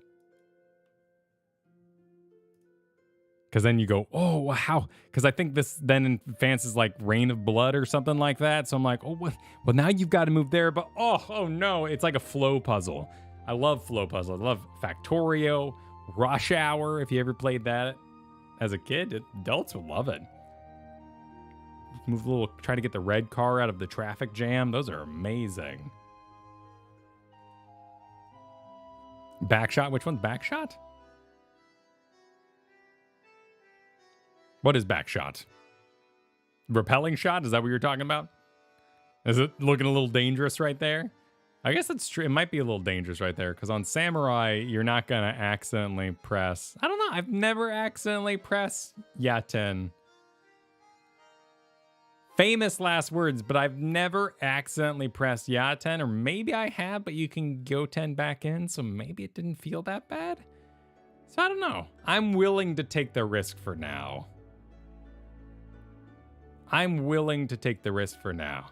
Because then you go, oh, how? Because I think this then advances like Reign of Blood or something like that. So I'm like, oh, well, now you've got to move there. But oh no, it's like a flow puzzle. I love flow puzzle. I love Factorio, Rush Hour. If you ever played that as a kid, adults would love it. Move a little, try to get the red car out of the traffic jam. Those are amazing. Backshot. Which one's Backshot? What is Backshot? Repelling shot? Is that what you're talking about? Is it looking a little dangerous right there? I guess it's true. It might be a little dangerous right there, because on Samurai, you're not going to accidentally press... I don't know. I've never accidentally pressed Yaten. Famous last words, but I've never accidentally pressed Yaten, or maybe I have, but you can Goten back in, so maybe it didn't feel that bad. So I don't know. I'm willing to take the risk for now. I'm willing to take the risk for now.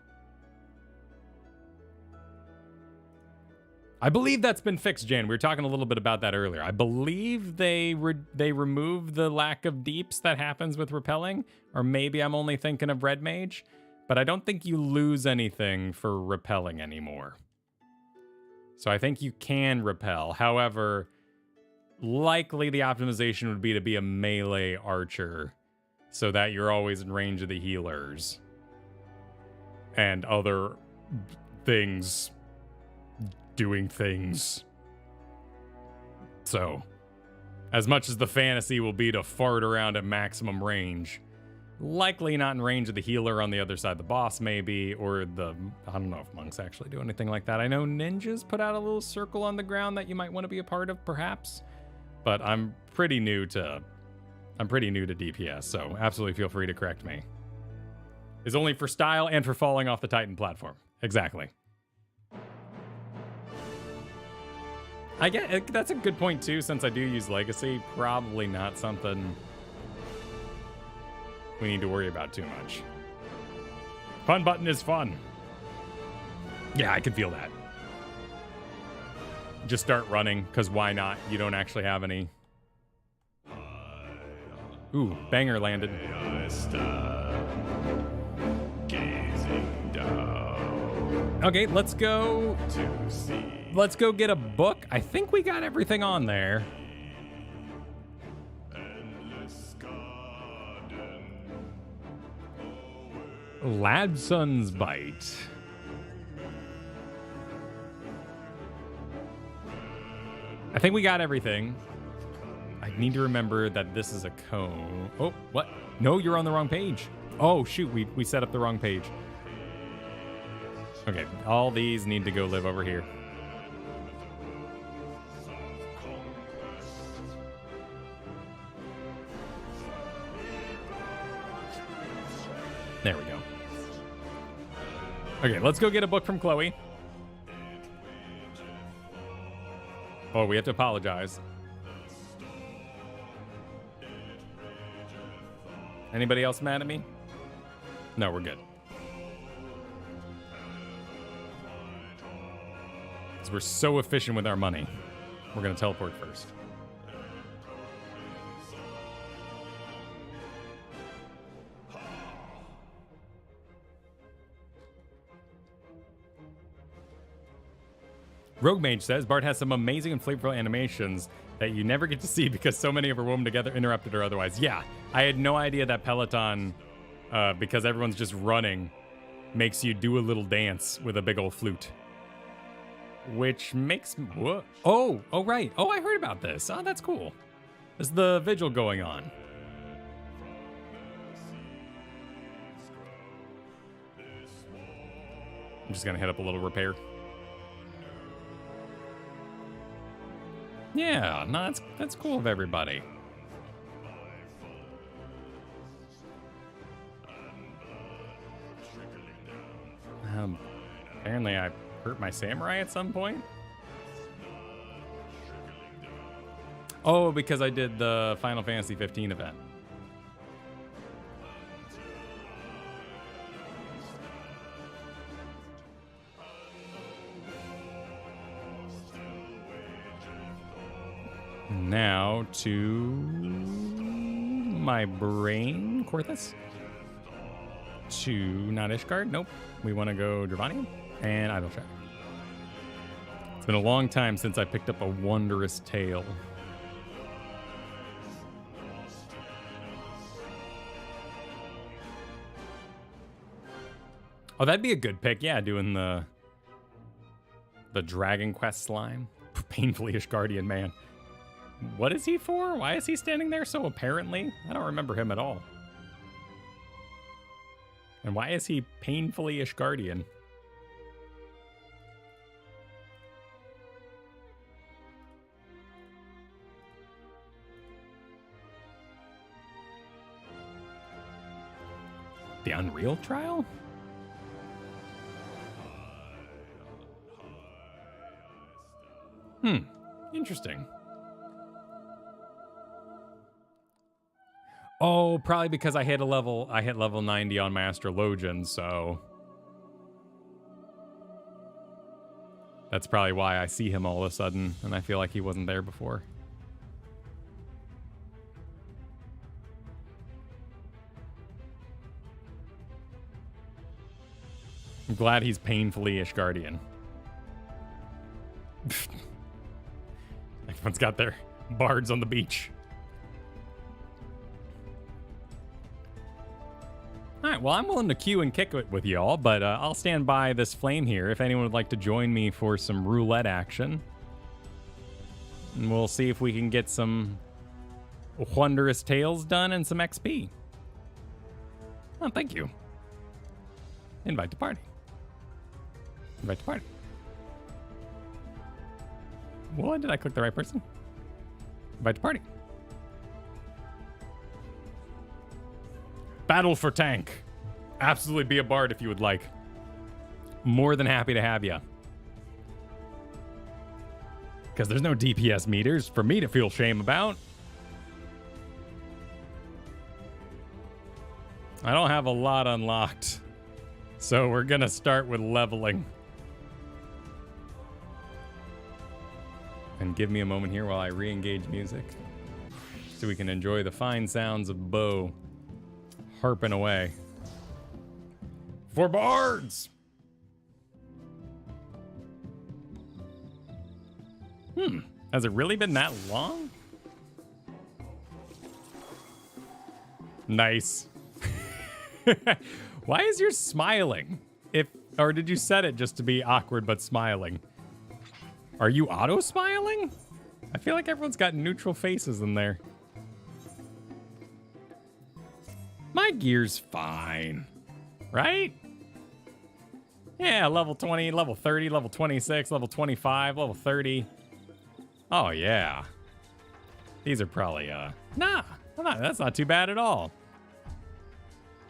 I believe that's been fixed, Jan. We were talking a little bit about that earlier. I believe they removed the lack of deeps that happens with repelling, or maybe I'm only thinking of Red Mage, but I don't think you lose anything for repelling anymore. So I think you can repel. However, likely the optimization would be to be a melee archer, so that you're always in range of the healers and other things doing things. So, as much as the fantasy will be to fart around at maximum range, likely not in range of the healer on the other side of the boss, maybe, or the... I don't know if monks actually do anything like that. I know ninjas put out a little circle on the ground that you might want to be a part of, perhaps. But I'm pretty new to DPS, so absolutely feel free to correct me. Is only for style and for falling off the Titan platform. Exactly. I get that's a good point too, since I do use Legacy. Probably not something we need to worry about too much. Fun button is fun. Yeah, I can feel that. Just start running, because why not? You don't actually have any. Ooh, banger landed. Okay, let's go. Let's go get a book. I think we got everything on there. Ladson's Bite. I think we got everything. I need to remember that this is a cone. Oh, what? No, you're on the wrong page. Oh, shoot, we set up the wrong page. Okay, all these need to go live over here. Okay, let's go get a book from Chloe. Oh, we have to apologize. Anybody else mad at me? No, we're good. Because we're so efficient with our money. We're going to teleport first. Rogue Mage says, Bart has some amazing and flavorful animations that you never get to see because so many of her woven together, interrupted or otherwise. Yeah, I had no idea that Peloton, because everyone's just running, makes you do a little dance with a big old flute. Which makes me... What? Oh, right. Oh, I heard about this. Oh, that's cool. There's the vigil going on. I'm just going to hit up a little repair. Yeah, no, that's cool of everybody. Apparently I hurt my samurai at some point. Oh, because I did the Final Fantasy 15 event. Now to my brain, Korthus. To not Ishgard, nope. We want to go Dravanium and Idle Shack. It's been a long time since I picked up a wondrous tale. Oh, that'd be a good pick. Yeah, doing the Dragon Quest slime. Painfully Ishgardian man. What is he for? Why is he standing there so apparently? I don't remember him at all. And why is he painfully Ishgardian? The Unreal Trial? Interesting. Oh, probably because I hit level 90 on my Astrologian, so that's probably why I see him all of a sudden, and I feel like he wasn't there before. I'm glad he's painfully Ishgardian. Everyone's got their bards on the beach. All right, well, I'm willing to queue and kick it with y'all, but I'll stand by this flame here if anyone would like to join me for some roulette action. And we'll see if we can get some wondrous tales done and some XP. Oh, thank you. Invite to party. Invite to party. What? Did I click the right person? Invite to party. Battle for tank. Absolutely be a bard if you would like. More than happy to have you. Because there's no DPS meters for me to feel shame about. I don't have a lot unlocked. So we're going to start with leveling. And give me a moment here while I re-engage music. So we can enjoy the fine sounds of Bo harping away. For bards! Has it really been that long? Nice. Why is yours smiling? Or did you set it just to be awkward but smiling? Are you auto-smiling? I feel like everyone's got neutral faces in there. My gear's fine, right? Yeah, level 20, level 30, level 26, level 25, level 30. Oh, yeah. These are probably, nah, that's not too bad at all.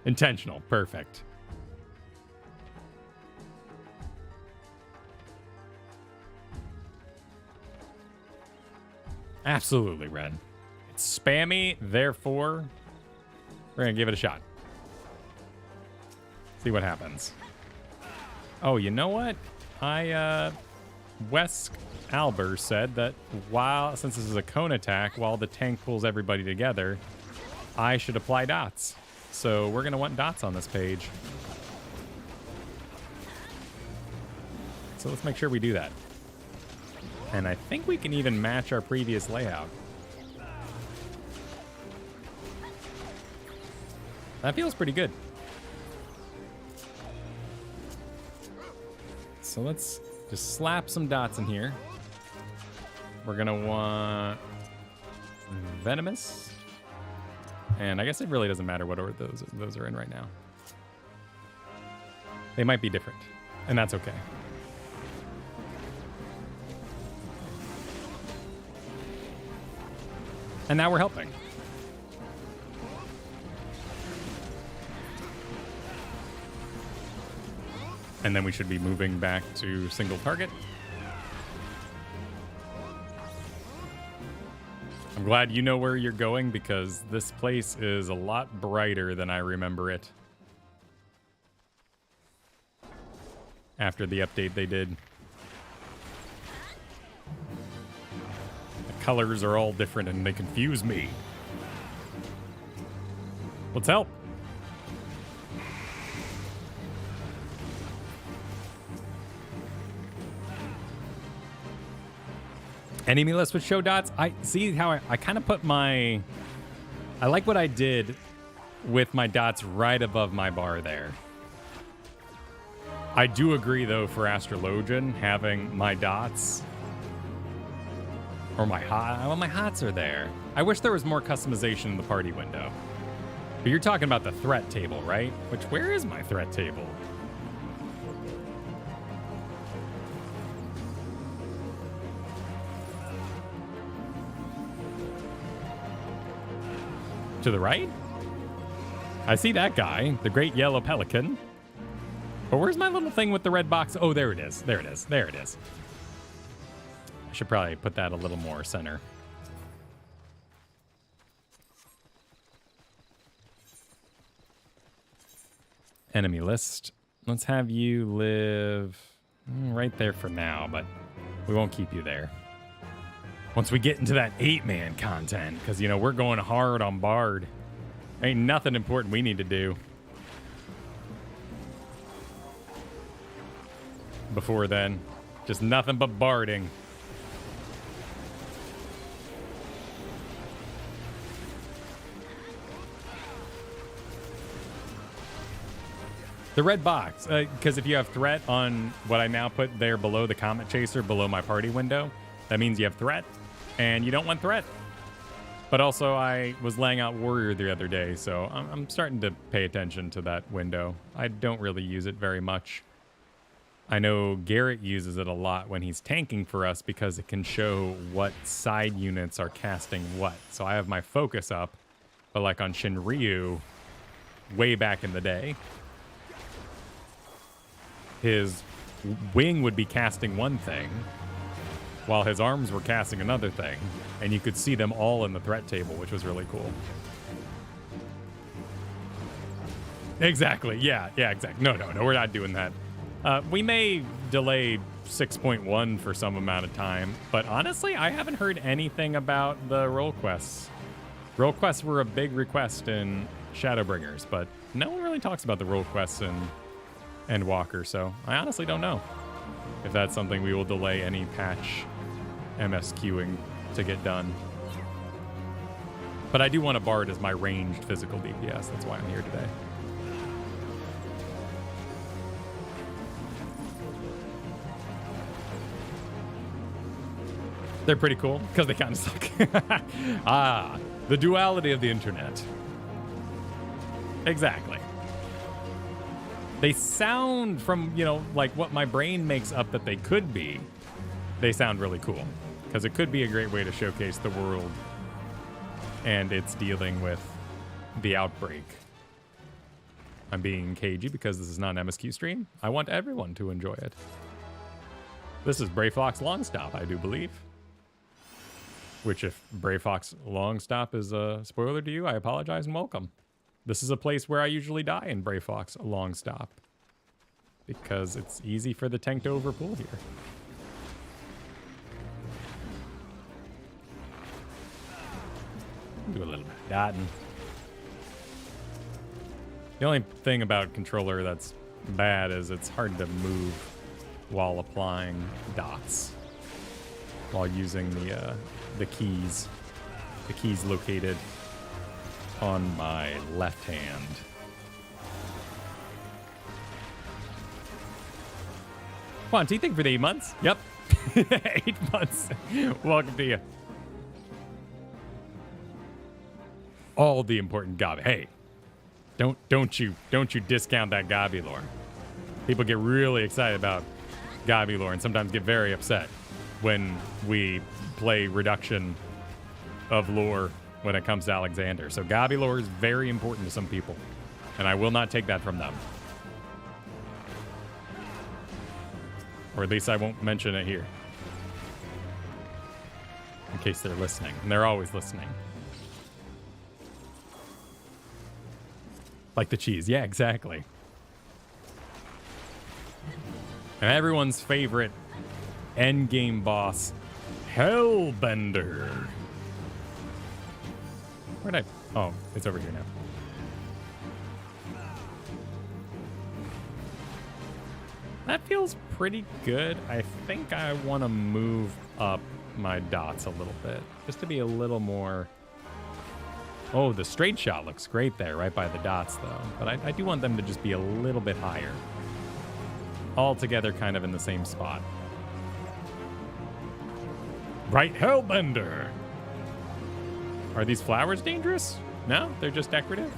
Intentional, perfect. Absolutely, Red. It's spammy, therefore, we're going to give it a shot. See what happens. Oh, you know what? Wes Albers said that since this is a cone attack, while the tank pulls everybody together, I should apply dots. So we're going to want dots on this page. So let's make sure we do that. And I think we can even match our previous layout. That feels pretty good. So let's just slap some dots in here. We're going to want venomous. And I guess it really doesn't matter what order those are in right now. They might be different, and that's okay. And now we're helping. And then we should be moving back to single target. I'm glad you know where you're going because this place is a lot brighter than I remember it. After the update they did. The colors are all different and they confuse me. Let's help. Enemy list with show dots. I see how I kind of put I like what I did with my dots right above my bar there. I do agree though for Astrologian having my dots or my hots are there. I wish there was more customization in the party window. But you're talking about the threat table, right? Where is my threat table? To the right? I see that guy, the great yellow pelican. But where's my little thing with the red box? Oh, there it is. There it is. There it is. I should probably put that a little more center. Enemy list. Let's have you live right there for now, but we won't keep you there. Once we get into that 8-man content, because, you know, we're going hard on Bard. Ain't nothing important we need to do before then. Just nothing but barding. The red box, because if you have threat on what I now put there below the Comet Chaser, below my party window, that means you have threat. And you don't want threat. But also, I was laying out Warrior the other day, so I'm starting to pay attention to that window. I don't really use it very much. I know Garrett uses it a lot when he's tanking for us because it can show what side units are casting what. So I have my focus up, but like on Shinryu, way back in the day, his wing would be casting one thing, while his arms were casting another thing, and you could see them all in the threat table, which was really cool. Exactly, yeah, exactly. No, we're not doing that. We may delay 6.1 for some amount of time, but honestly, I haven't heard anything about the role quests. Role quests were a big request in Shadowbringers, but no one really talks about the role quests in Walker, so I honestly don't know if that's something we will delay any patch MSQing to get done. But I do want a Bard as my ranged physical DPS. That's why I'm here today. They're pretty cool because they kind of suck. Ah, the duality of the internet. Exactly. They sound from, you know, like what my brain makes up that they could be. They sound really cool because it could be a great way to showcase the world and its dealing with the outbreak. I'm being cagey because this is not an MSQ stream. I want everyone to enjoy it. This is Brayflock's long stop, I do believe. Which, if Brave Fox Long Stop is a spoiler to you, I apologize and welcome. This is a place where I usually die in Brave Fox Long Stop. Because it's easy for the tank to overpull here. Do a little bit of dotting. The only thing about controller that's bad is it's hard to move while applying dots. While using the keys. The keys located on my left hand. Come on, T-Think for the 8 months. Yep. 8 months. Welcome to you. All the important Gabi. Hey, don't you discount that Gabi lore. People get really excited about Gabi lore and sometimes get very upset when we play reduction of lore when it comes to Alexander. So Gabi lore is very important to some people, and I will not take that from them. Or at least I won't mention it here. In case they're listening. And they're always listening. Like the cheese. Yeah, exactly. And everyone's favorite endgame boss, Hellbender. Where'd I... Oh, it's over here now. That feels pretty good. I think I want to move up my dots a little bit. Just to be a little more... Oh, the straight shot looks great there, right by the dots, though. But I do want them to just be a little bit higher. All together kind of in the same spot. Right, Hellbender! Are these flowers dangerous? No? They're just decorative?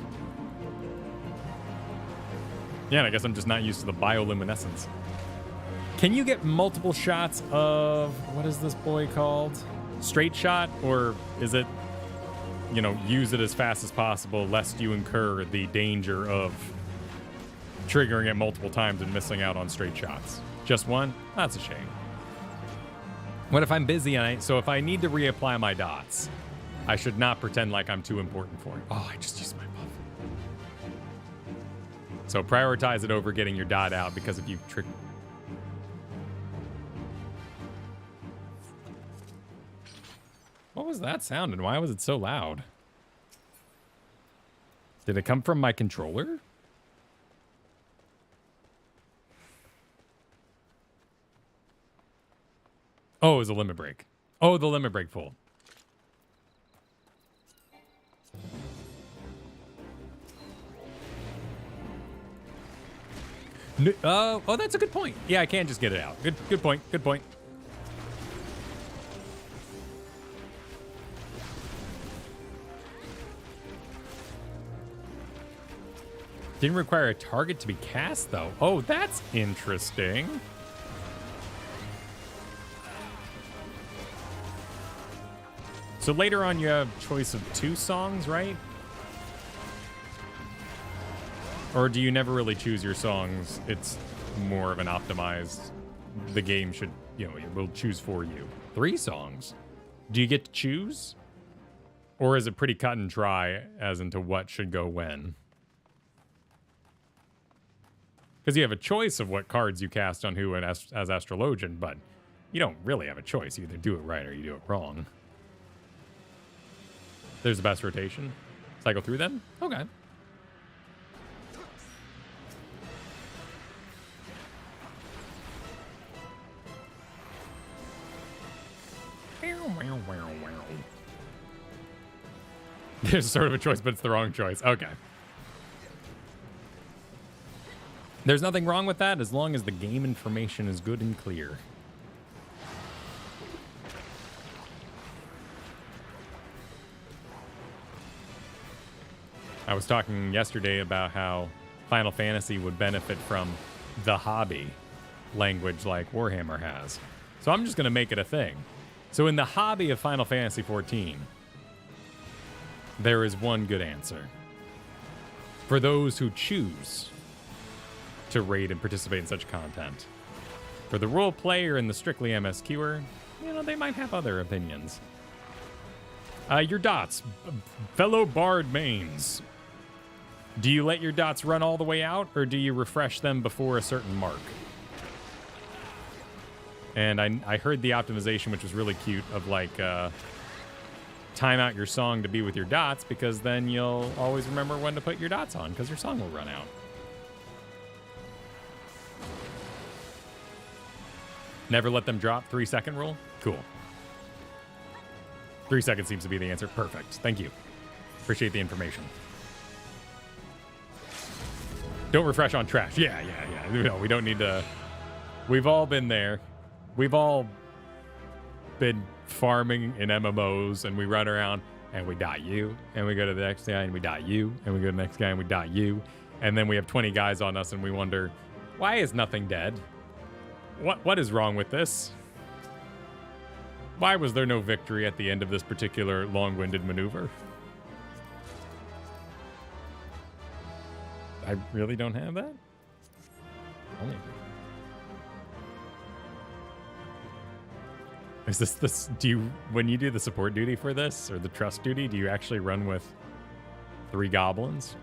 Yeah, and I guess I'm just not used to the bioluminescence. Can you get multiple shots of... What is this boy called? Straight shot? Or is it... You know, use it as fast as possible, lest you incur the danger of triggering it multiple times and missing out on straight shots. Just one? That's a shame. What if I'm busy and so if I need to reapply my dots, I should not pretend like I'm too important for it. Oh, I just used my buff. So prioritize it over getting your dot out, because if you trick... What was that sound and why was it so loud? Did it come from my controller? Oh, it was a limit break. Oh, the limit break full. Oh, that's a good point. Yeah, I can't just get it out. Good point. Good point. Didn't require a target to be cast, though. Oh, that's interesting. So later on, you have choice of 2 songs, right? Or do you never really choose your songs? It's more of an optimized... The game should, you know, it will choose for you. 3 songs. Do you get to choose? Or is it pretty cut and dry as into what should go when? Because you have a choice of what cards you cast on who as Astrologian, but you don't really have a choice. You either do it right or you do it wrong. There's the best rotation. Cycle through them? Okay. There's sort of a choice, but it's the wrong choice. Okay. There's nothing wrong with that as long as the game information is good and clear. I was talking yesterday about how Final Fantasy would benefit from the hobby language like Warhammer has. So I'm just going to make it a thing. So in the hobby of Final Fantasy XIV, there is one good answer. For those who choose to raid and participate in such content. For the role player and the strictly MSQer, you know, they might have other opinions. Your dots, fellow bard mains. Do you let your dots run all the way out, or do you refresh them before a certain mark? And I heard the optimization, which was really cute, of like time out your song to be with your dots, because then you'll always remember when to put your dots on, because your song will run out. Never let them drop. 3-second rule. Cool. 3 seconds seems to be the answer. Perfect. Thank you. Appreciate the information. Don't refresh on trash. Yeah. No, we don't need to. We've all been there. We've all been farming in MMOs, and we run around and we dot you, and we go to the next guy and we dot you, and we go to the next guy and we dot you, and then we have 20 guys on us and we wonder, why is nothing dead? What is wrong with this? Why was there no victory at the end of this particular long-winded maneuver? I really don't have that? Only. Is this, do you, when you do the support duty for this, or the trust duty, do you actually run with 3 goblins?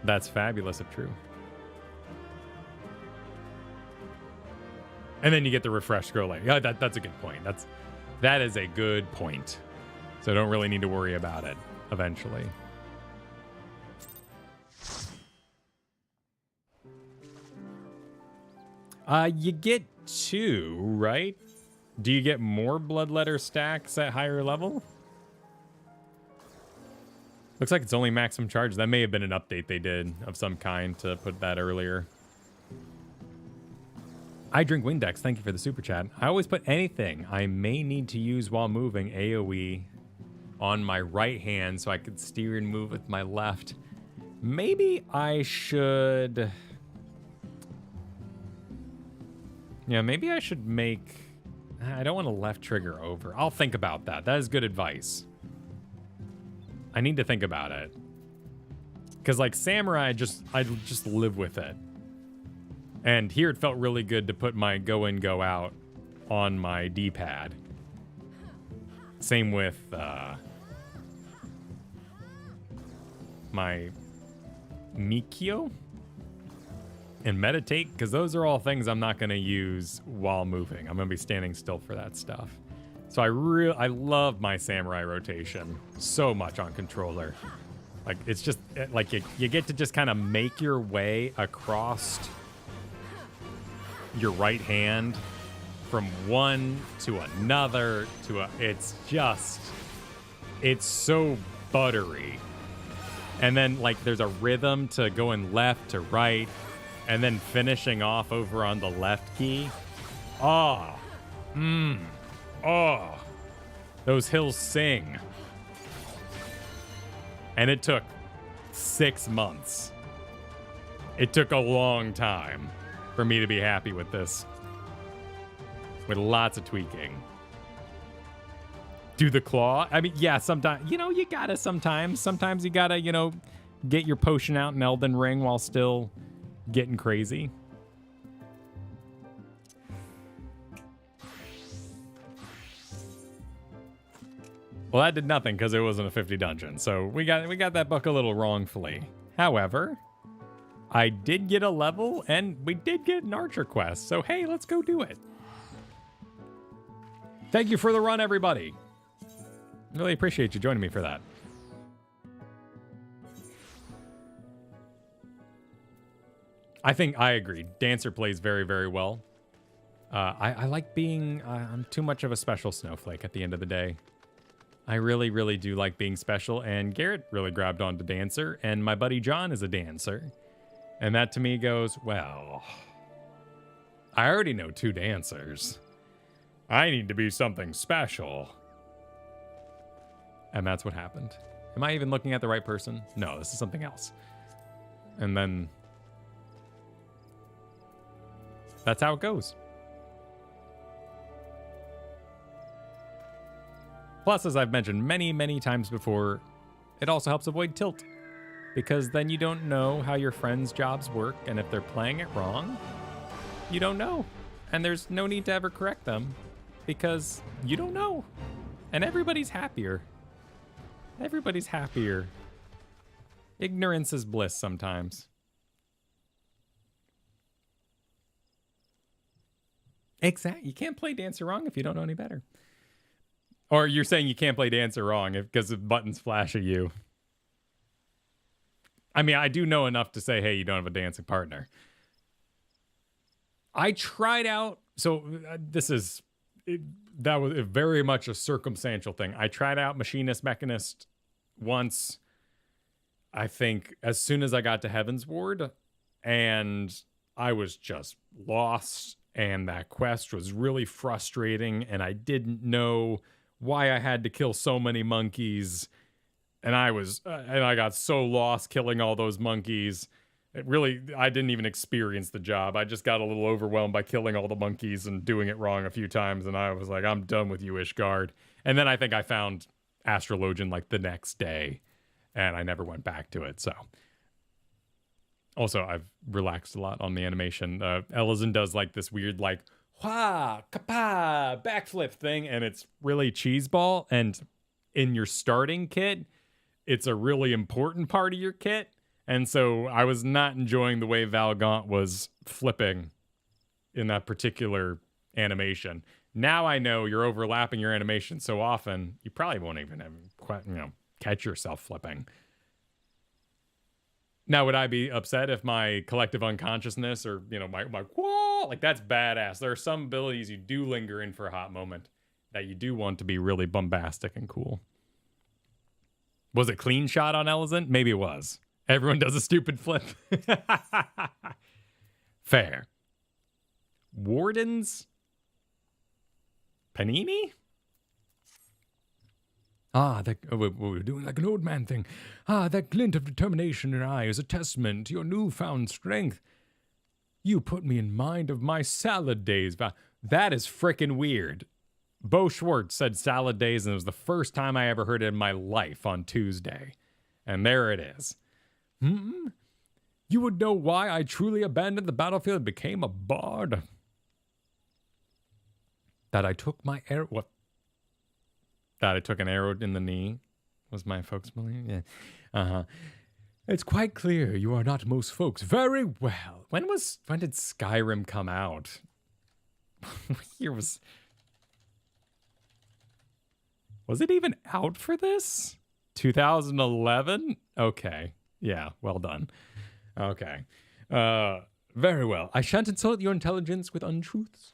That's fabulous if true. And then you get the refresh scroll later. Yeah, that's a good point. That is a good point. So don't really need to worry about it eventually. You get 2, right? Do you get more bloodletter stacks at higher level? Looks like it's only maximum charge. That may have been an update they did of some kind to put that earlier. I drink Windex. Thank you for the super chat. I always put anything I may need to use while moving AoE on my right hand so I could steer and move with my left. Maybe I should... Yeah, maybe I should make... I don't want to left trigger over. I'll think about that. That is good advice. I need to think about it. Because like Samurai, I just live with it. And here it felt really good to put my go in, go out on my D-pad. Same with my Mikio and meditate, because those are all things I'm not going to use while moving. I'm going to be standing still for that stuff. So I love my Samurai rotation so much on controller. Like it's just like you get to just kind of make your way across your right hand from one to another to a, it's so buttery. And then like there's a rhythm to going left to right and then finishing off over on the left key. Oh, those hills sing. And it took 6 months. It took a long time for me to be happy with this. With lots of tweaking. Do the claw? I mean, yeah, sometimes, you gotta sometimes. Sometimes you gotta, get your potion out in Elden Ring while still getting crazy. Well, that did nothing because it wasn't a 50 dungeon. So we got that book a little wrongfully. However, I did get a level, and we did get an archer quest. So, hey, let's go do it. Thank you for the run, everybody. Really appreciate you joining me for that. I think I agree. Dancer plays very, very well. I like being... I'm too much of a special snowflake at the end of the day. I really, really do like being special, and Garrett really grabbed onto Dancer, and my buddy John is a dancer. And that to me goes, well, I already know 2 dancers. I need to be something special. And that's what happened. Am I even looking at the right person? No, this is something else. And then that's how it goes. Plus, as I've mentioned many, many times before, it also helps avoid tilt. Because then you don't know how your friends' jobs work, and if they're playing it wrong, you don't know. And there's no need to ever correct them, because you don't know. And everybody's happier. Everybody's happier. Ignorance is bliss sometimes. Exactly. You can't play Dancer wrong if you don't know any better. Or you're saying you can't play Dancer wrong because the buttons flash at you. I mean, I do know enough to say, hey, you don't have a dancing partner. I tried out, so that was very much a circumstantial thing. I tried out Machinist Mechanist once, I think, as soon as I got to Heaven's Ward, and I was just lost, and that quest was really frustrating, and I didn't know why I had to kill so many monkeys. And I got so lost killing all those monkeys. I didn't even experience the job. I just got a little overwhelmed by killing all the monkeys and doing it wrong a few times. And I was like, I'm done with you, Ishgard. And then I think I found Astrologian like the next day. And I never went back to it. So also, I've relaxed a lot on the animation. Ellison does like this weird like, wah, kapa, backflip thing. And it's really cheeseball. And in your starting kit, it's a really important part of your kit. And so I was not enjoying the way Valgaunt was flipping in that particular animation. Now I know you're overlapping your animation so often, you probably won't even have, catch yourself flipping. Now, would I be upset if my collective unconsciousness or, my whoa, like that's badass. There are some abilities you do linger in for a hot moment that you do want to be really bombastic and cool. Was it clean shot on Ellison? Maybe it was. Everyone does a stupid flip. Fair. Wardens? Panini? We're doing like an old man thing. That glint of determination in your eye is a testament to your newfound strength. You put me in mind of my salad days. That is frickin' weird. Bo Schwartz said salad days, and it was the first time I ever heard it in my life on Tuesday. And there it is. You would know why I truly abandoned the battlefield and became a bard. That I took my arrow... What? That I took an arrow in the knee was my folks' belief? Yeah. It's quite clear you are not most folks. Very well. When did Skyrim come out? What year was... Was it even out for this? 2011? Okay. Yeah, well done. Okay. Very well. I shan't insult your intelligence with untruths.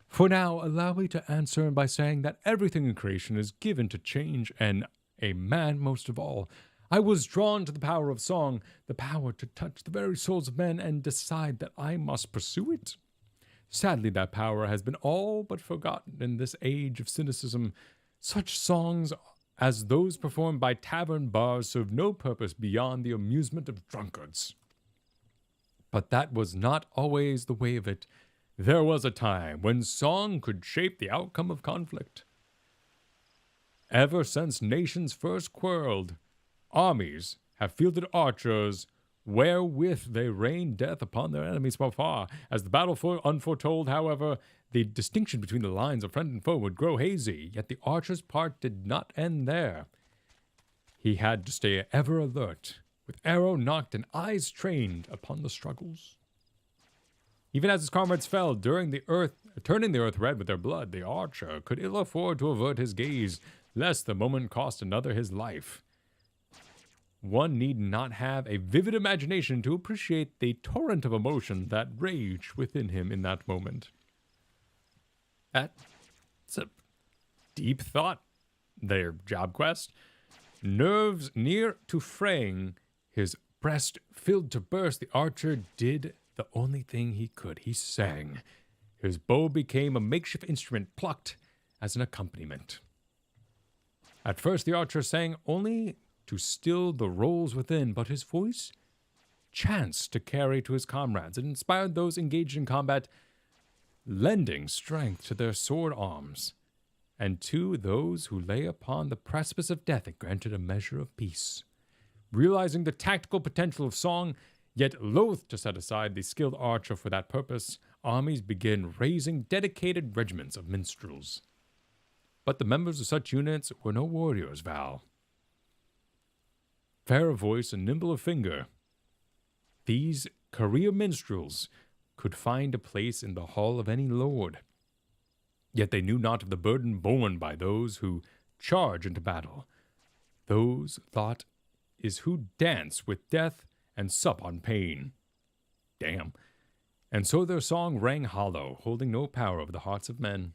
For now, allow me to answer by saying that everything in creation is given to change, and a man most of all. I was drawn to the power of song, the power to touch the very souls of men and decide that I must pursue it. Sadly, that power has been all but forgotten in this age of cynicism. Such songs as those performed by tavern bars serve no purpose beyond the amusement of drunkards. But that was not always the way of it. There was a time when song could shape the outcome of conflict. Ever since nations first quarreled, armies have fielded archers wherewith they rain death upon their enemies from afar. As the battle unforetold, however, the distinction between the lines of friend and foe would grow hazy, yet the archer's part did not end there. He had to stay ever alert, with arrow nocked and eyes trained upon the struggles. Even as his comrades fell, turning the earth red with their blood, the archer could ill afford to avert his gaze, lest the moment cost another his life. One need not have a vivid imagination to appreciate the torrent of emotion that raged within him in that moment. That's a deep thought there, Job Quest. Nerves near to fraying, his breast filled to burst, the archer did the only thing he could. He sang. His bow became a makeshift instrument plucked as an accompaniment. At first the archer sang only to still the rolls within, but his voice chanced to carry to his comrades and inspired those engaged in combat, lending strength to their sword arms, and to those who lay upon the precipice of death it granted a measure of peace. Realizing the tactical potential of song, yet loath to set aside the skilled archer for that purpose, armies began raising dedicated regiments of minstrels. But the members of such units were no warriors, Val. Fair of voice and nimble of finger, these career minstrels could find a place in the hall of any lord. Yet they knew not of the burden borne by those who charge into battle. Those, thought, is who dance with death and sup on pain. Damn. And so their song rang hollow, holding no power over the hearts of men.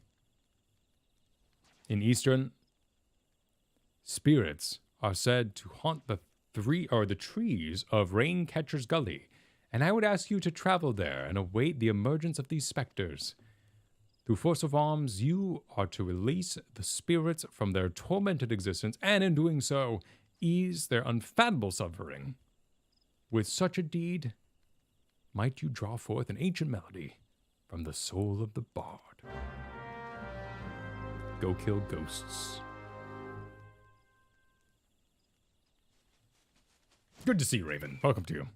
In Eastern, spirits are said to haunt the trees of Raincatcher's Gully, and I would ask you to travel there and await the emergence of these specters. Through force of arms, you are to release the spirits from their tormented existence, and in doing so, ease their unfathomable suffering. With such a deed, might you draw forth an ancient melody from the soul of the bard. Go kill ghosts. Good to see you, Raven. Welcome to you.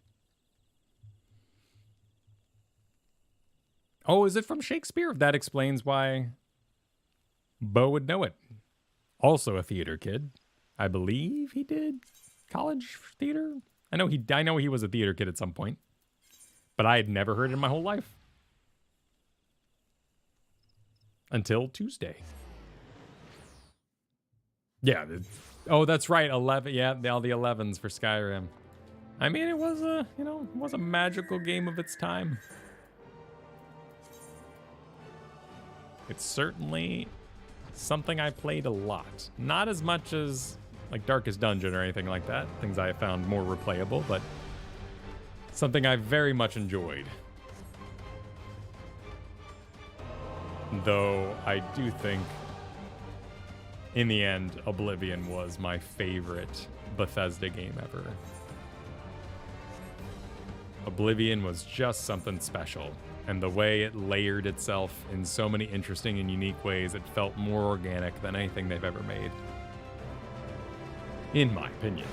Oh, is it from Shakespeare? That explains why Bo would know it. Also a theater kid. I believe he did college theater. I know he was a theater kid at some point, but I had never heard it in my whole life. Until Tuesday. Yeah. Oh, that's right. 11. Yeah, all the 11s for Skyrim. I mean, it was a magical game of its time. It's certainly something I played a lot. Not as much as like Darkest Dungeon or anything like that. Things I have found more replayable, but something I very much enjoyed. Though I do think, in the end, Oblivion was my favorite Bethesda game ever. Oblivion was just something special, and the way it layered itself in so many interesting and unique ways, it felt more organic than anything they've ever made. In my opinion.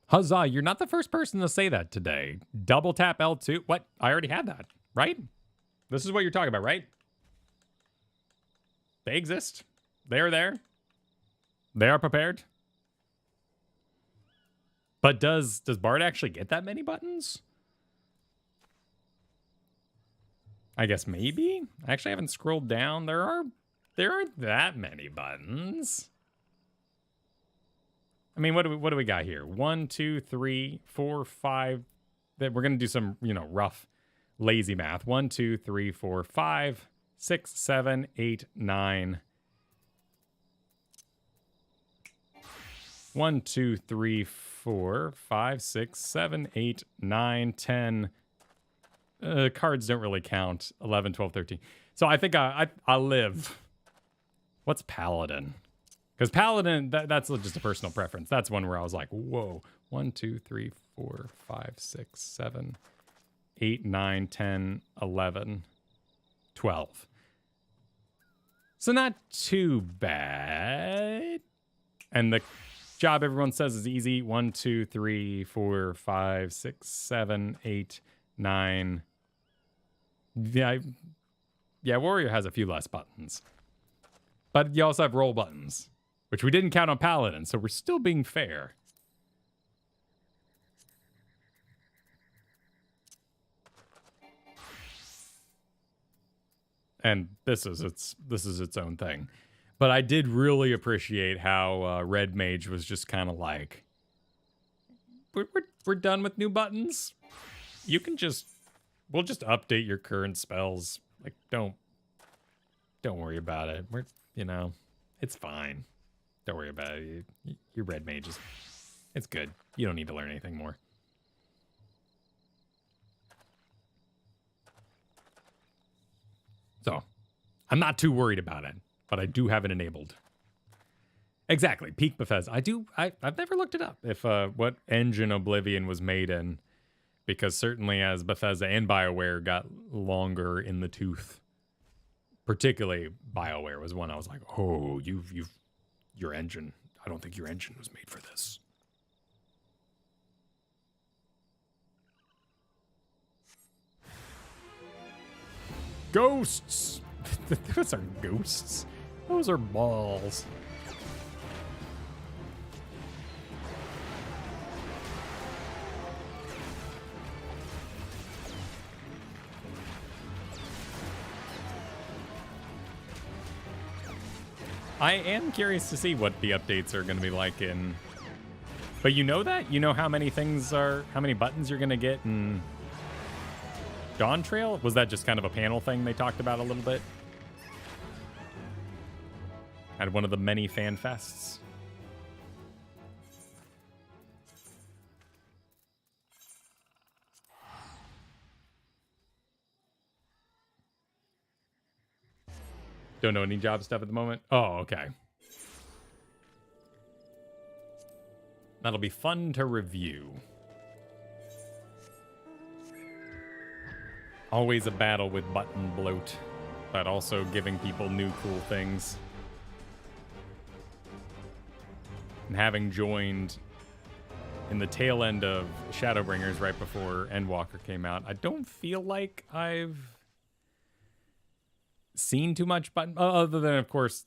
Huzzah, you're not the first person to say that today. Double tap L2. What? I already had that, right? This is what you're talking about, right? They exist. They are there. They are prepared. But does Bard actually get that many buttons? I guess maybe. I actually haven't scrolled down. There aren't that many buttons. I mean, what do we got here? 1, 2, 3, 4, 5. That we're gonna do some, rough, lazy math. 1, 2, 3, 4, 5, 6, 7, 8, 9. 1, 2, 3, 4, 5, 6, 7, 8, 9, 10. Cards don't really count. 11, 12, 13. So I think I live. What's Paladin? Because Paladin, that's just a personal preference. That's one where I was like, whoa. 1, 2, 3, 4, 5, 6, 7, 8, 9, 10, 11, 12. So not too bad. And the job everyone says is easy. 1, 2, 3, 4, 5, 6, 7, 8, 9. Yeah, Warrior has a few less buttons. But you also have roll buttons, which we didn't count on Paladin, so we're still being fair. And this is its own thing. But I did really appreciate how Red Mage was just kind of like, we're done with new buttons. You can we'll just update your current spells. Like, don't worry about it. It's fine. Don't worry about it. Your Red Mages. It's good. You don't need to learn anything more. So, I'm not too worried about it, but I do have it enabled. Exactly. Peak Bethesda. I've never looked it up if what engine Oblivion was made in, because certainly as Bethesda and BioWare got longer in the tooth, particularly BioWare was one I was like, oh, Your engine. I don't think your engine was made for this. Ghosts! Those are ghosts. Those are balls. I am curious to see what the updates are going to be like in... But you know that? You know how many things are... How many buttons you're going to get in... Dawn Trail? Was that just kind of a panel thing they talked about a little bit? At one of the many fan fests? Don't know any job stuff at the moment? Oh, okay. That'll be fun to review. Always a battle with button bloat, but also giving people new cool things. And having joined in the tail end of Shadowbringers right before Endwalker came out, I don't feel like I've seen too much button, other than, of course,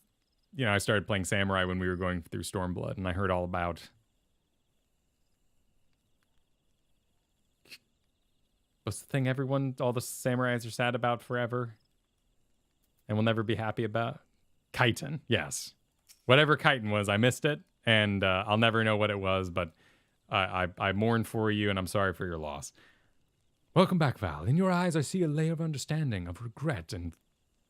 you know, I started playing Samurai when we were going through Stormblood, and I heard all about... What's the thing all the samurais are sad about forever? And will never be happy about? Chitin, yes. Whatever chitin was, I missed it, and I'll never know what it was, but I mourn for you, and I'm sorry for your loss. Welcome back, Val. In your eyes, I see a layer of understanding, of regret, and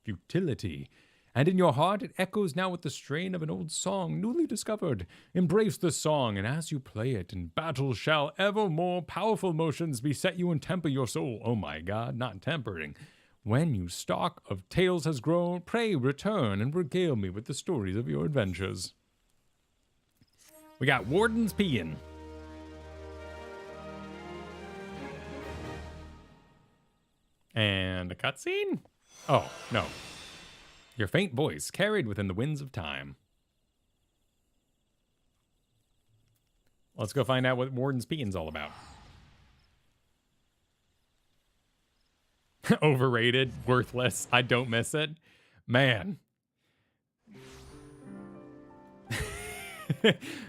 futility. And in your heart, it echoes now with the strain of an old song newly discovered. Embrace the song, and as you play it, in battle shall ever more powerful motions beset you and temper your soul. Oh my God, not tempering. When your stock of tales has grown, pray return and regale me with the stories of your adventures. We got Warden's Peeing. And a cutscene? Oh, no. Your faint voice carried within the winds of time. Let's go find out what Warden's Peeing's all about. Overrated, worthless, I don't miss it. Man.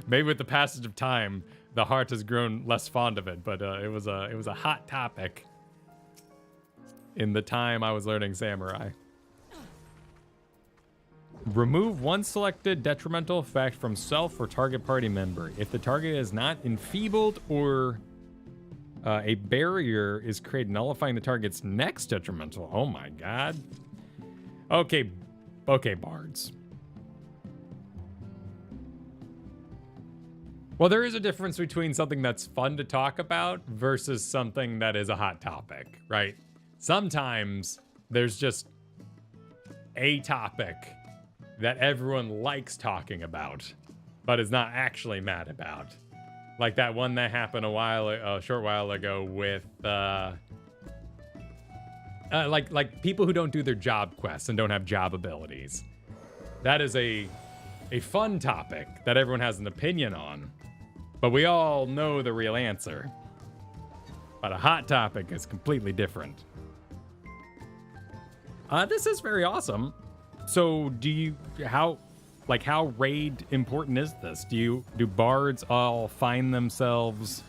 Maybe with the passage of time, the heart has grown less fond of it, but it was a hot topic in the time I was learning Samurai. Remove one selected detrimental effect from self or target party member. If the target is not enfeebled or a barrier is created nullifying the target's next detrimental. Oh my God. Okay, bards. Well, there is a difference between something that's fun to talk about versus something that is a hot topic, right? Sometimes there's just a topic that everyone likes talking about, but is not actually mad about. Like that one that happened a short while ago with, like people who don't do their job quests and don't have job abilities. That is a fun topic that everyone has an opinion on, but we all know the real answer. But a hot topic is completely different. This is very awesome. So how raid important is this? Do bards all find themselves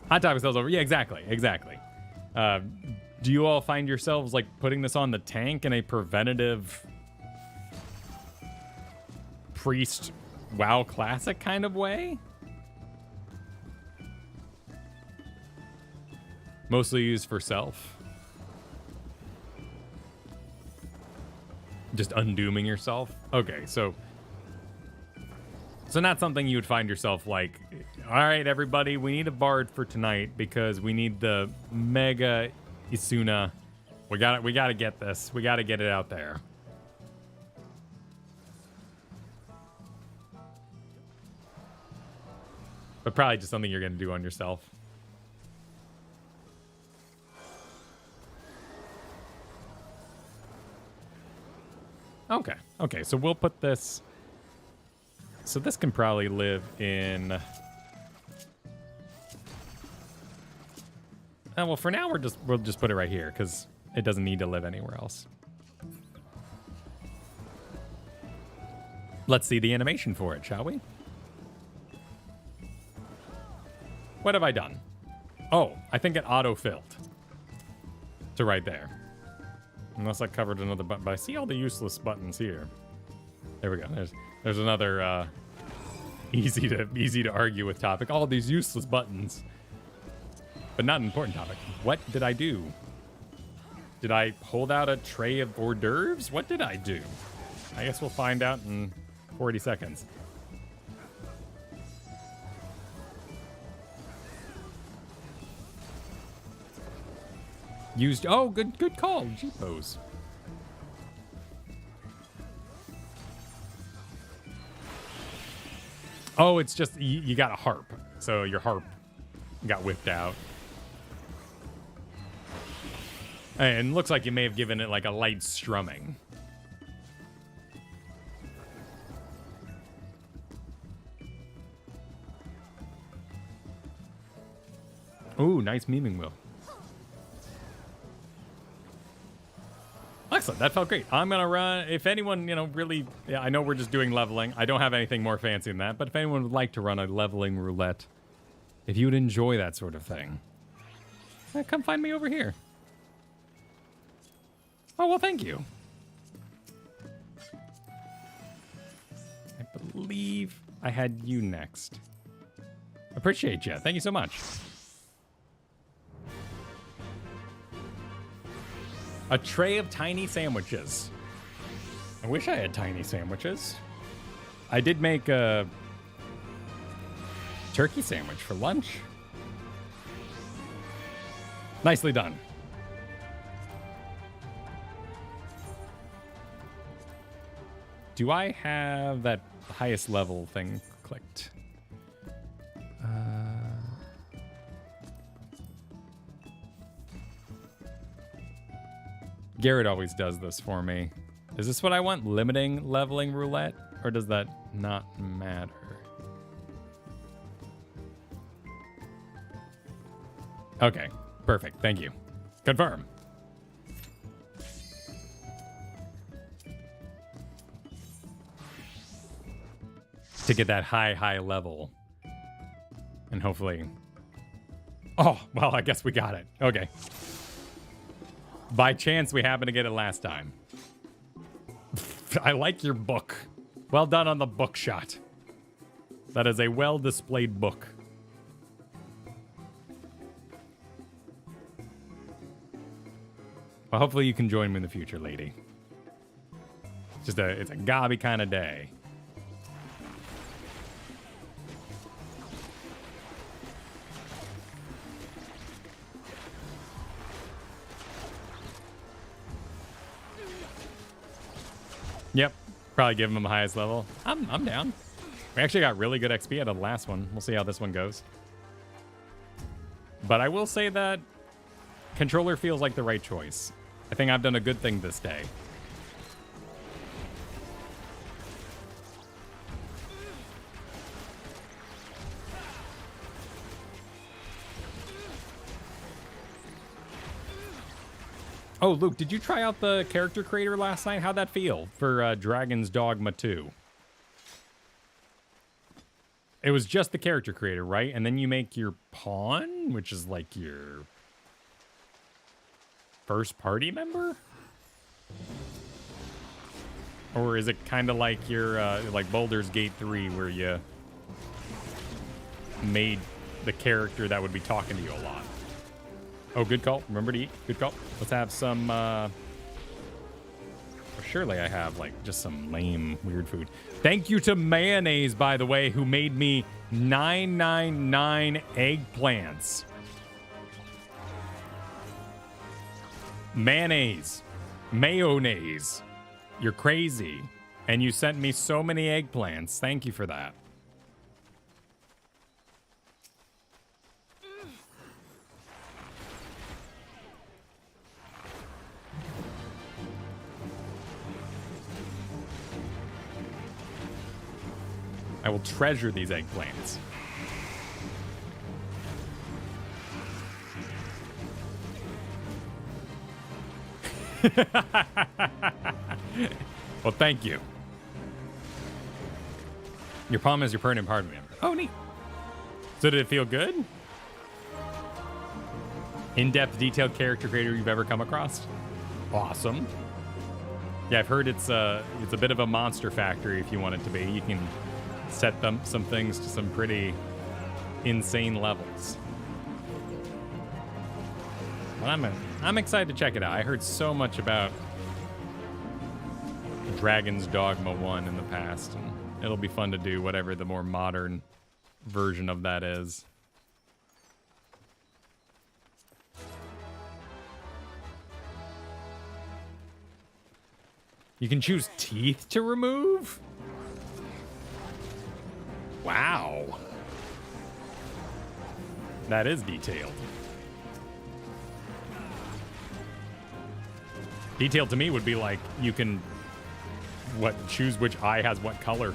hot topic sells over? Yeah, exactly. Do you all find yourselves like putting this on the tank in a preventative priest WoW classic kind of way? Mostly used for self. Just undooming yourself. Okay, so not something you would find yourself like, all right, everybody, we need a bard for tonight because we need the mega Isuna. We gotta get this. We gotta get it out there. But probably just something you're gonna do on yourself. Okay. Okay, so we'll put this... So this can probably live in... well, for now, we'll just put it right here, because it doesn't need to live anywhere else. Let's see the animation for it, shall we? What have I done? Oh, I think it auto-filled to right there. Unless I covered another button, but I see all the useless buttons here. There we go. There's another easy to argue with topic. All these useless buttons, but not an important topic. What did I do? Did I hold out a tray of hors d'oeuvres? What did I do? I guess we'll find out in 40 seconds. Used, oh, good call, G-pose. Oh, it's just, you got a harp. So your harp got whipped out. And looks like you may have given it like a light strumming. Ooh, nice memeing wheel. Excellent, that felt great. I'm gonna run, if anyone, really, yeah, I know we're just doing leveling. I don't have anything more fancy than that, but if anyone would like to run a leveling roulette, if you would enjoy that sort of thing, come find me over here. Oh, well, thank you. I believe I had you next. Appreciate you. Thank you so much. A tray of tiny sandwiches. I wish I had tiny sandwiches. I did make a turkey sandwich for lunch. Nicely done. Do I have that highest level thing clicked? Garrett always does this for me. Is this what I want? Limiting leveling roulette? Or does that not matter? Okay, perfect. Thank you. Confirm. To get that high level. And hopefully... Oh, well, I guess we got it. Okay. By chance, we happened to get it last time. I like your book. Well done on the book shot. That is a well-displayed book. Well, hopefully you can join me in the future, lady. It's a gobby kind of day. Yep, probably give him the highest level. I'm down. We actually got really good XP out of the last one. We'll see how this one goes. But I will say that controller feels like the right choice. I think I've done a good thing this day. Oh, Luke, did you try out the character creator last night? How'd that feel for Dragon's Dogma 2? It was just the character creator, right? And then you make your pawn, which is like your first party member? Or is it kind of like your, like Baldur's Gate 3, where you made the character that would be talking to you a lot? Oh, good call. Remember to eat. Good call. Let's have some, surely I have, like, just some lame, weird food. Thank you to Mayonnaise, by the way, who made me 999 eggplants. Mayonnaise. Mayonnaise. You're crazy. And you sent me so many eggplants. Thank you for that. I will treasure these eggplants. Well, thank you. Your palm is your permanent party member. Oh, neat. So did it feel good? In-depth, detailed character creator you've ever come across? Awesome. Yeah, I've heard it's a bit of a monster factory if you want it to be. You can set them some things to some pretty insane levels. Well, I'm excited to check it out. I heard so much about Dragon's Dogma 1 in the past, and it'll be fun to do whatever the more modern version of that is. You can choose teeth to remove? Wow. That is detailed. Detailed to me would be like you can choose which eye has what color.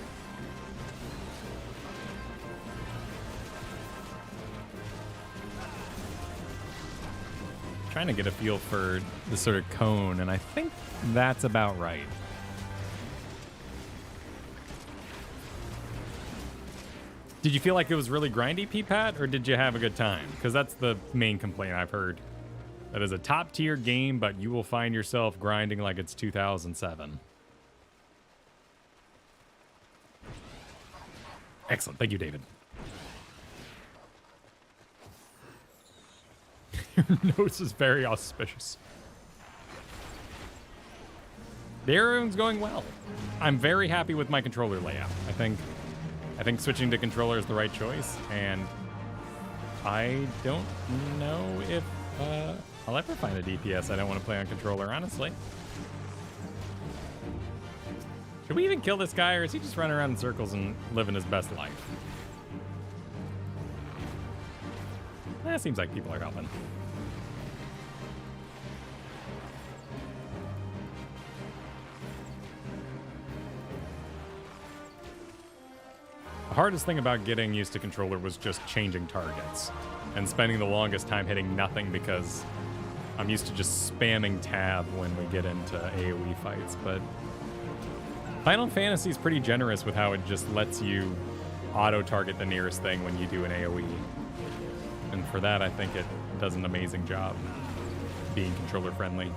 Trying to get a feel for the sort of cone, and I think that's about right. Did you feel like it was really grindy, P-Pat, or did you have a good time? Because that's the main complaint I've heard. That is a top-tier game, but you will find yourself grinding like it's 2007. Excellent. Thank you, David. Your nose is very auspicious. The everything's going well. I'm very happy with my controller layout. I think switching to controller is the right choice, and I don't know if I'll ever find a DPS I don't want to play on controller, honestly. Should we even kill this guy, or is he just running around in circles and living his best life? It seems like people are helping. The hardest thing about getting used to controller was just changing targets and spending the longest time hitting nothing because I'm used to just spamming tab when we get into AoE fights. But Final Fantasy is pretty generous with how it just lets you auto-target the nearest thing when you do an AoE. And for that, I think it does an amazing job being controller-friendly.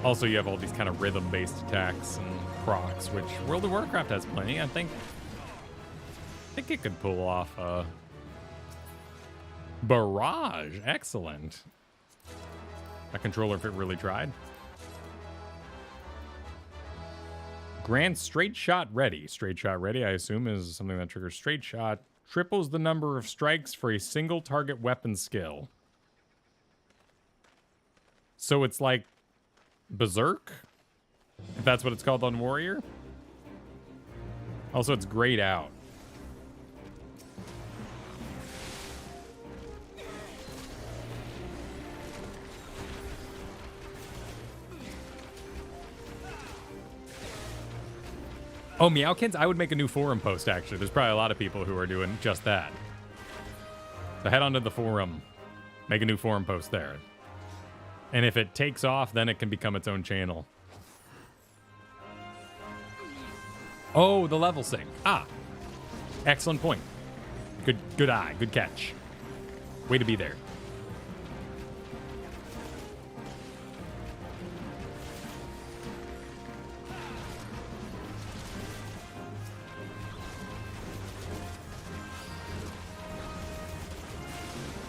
Also, you have all these kind of rhythm-based attacks and procs, which World of Warcraft has plenty. I think it could pull off a barrage. Excellent. A controller if it really tried. Grand straight shot ready. Straight shot ready, I assume, is something that triggers straight shot. Triples the number of strikes for a single target weapon skill. So it's like Berserk, if that's what it's called on Warrior. Also, it's grayed out. Oh, Meowkins? I would make a new forum post, actually. There's probably a lot of people who are doing just that. So head onto the forum. Make a new forum post there. And if it takes off, then it can become its own channel. Oh, the level sync. Ah. Excellent point. Good eye. Good catch. Way to be there.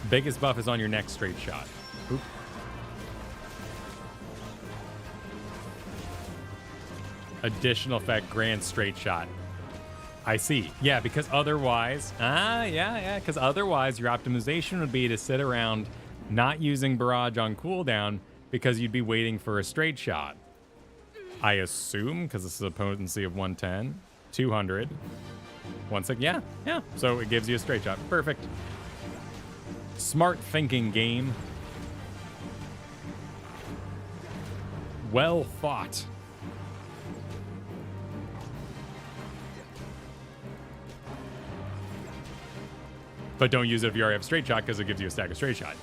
Biggest buff is on your next straight shot. Oop. Additional effect, grand straight shot. I see. Yeah, because otherwise... because otherwise your optimization would be to sit around not using barrage on cooldown because you'd be waiting for a straight shot. I assume, because this is a potency of 110, 200, 160. Yeah. So it gives you a straight shot. Perfect. Smart thinking, game. Well thought. But don't use it if you already have straight shot because it gives you a stack of straight shot.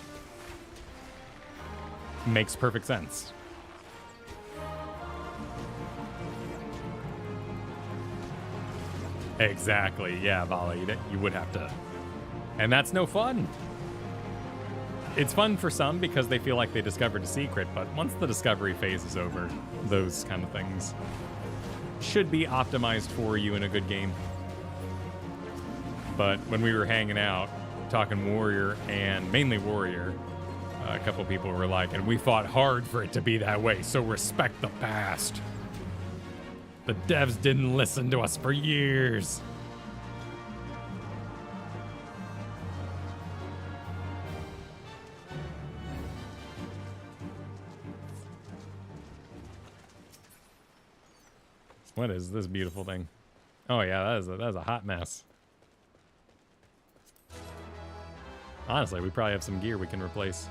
Makes perfect sense. Exactly. Yeah, volley. You would have to. And that's no fun. It's fun for some because they feel like they discovered a secret, but once the discovery phase is over, those kind of things should be optimized for you in a good game. But when we were hanging out, talking Warrior and mainly Warrior, a couple people were like, and we fought hard for it to be that way, so respect the past. The devs didn't listen to us for years. What is this beautiful thing? Oh yeah, that is a hot mess. Honestly, we probably have some gear we can replace.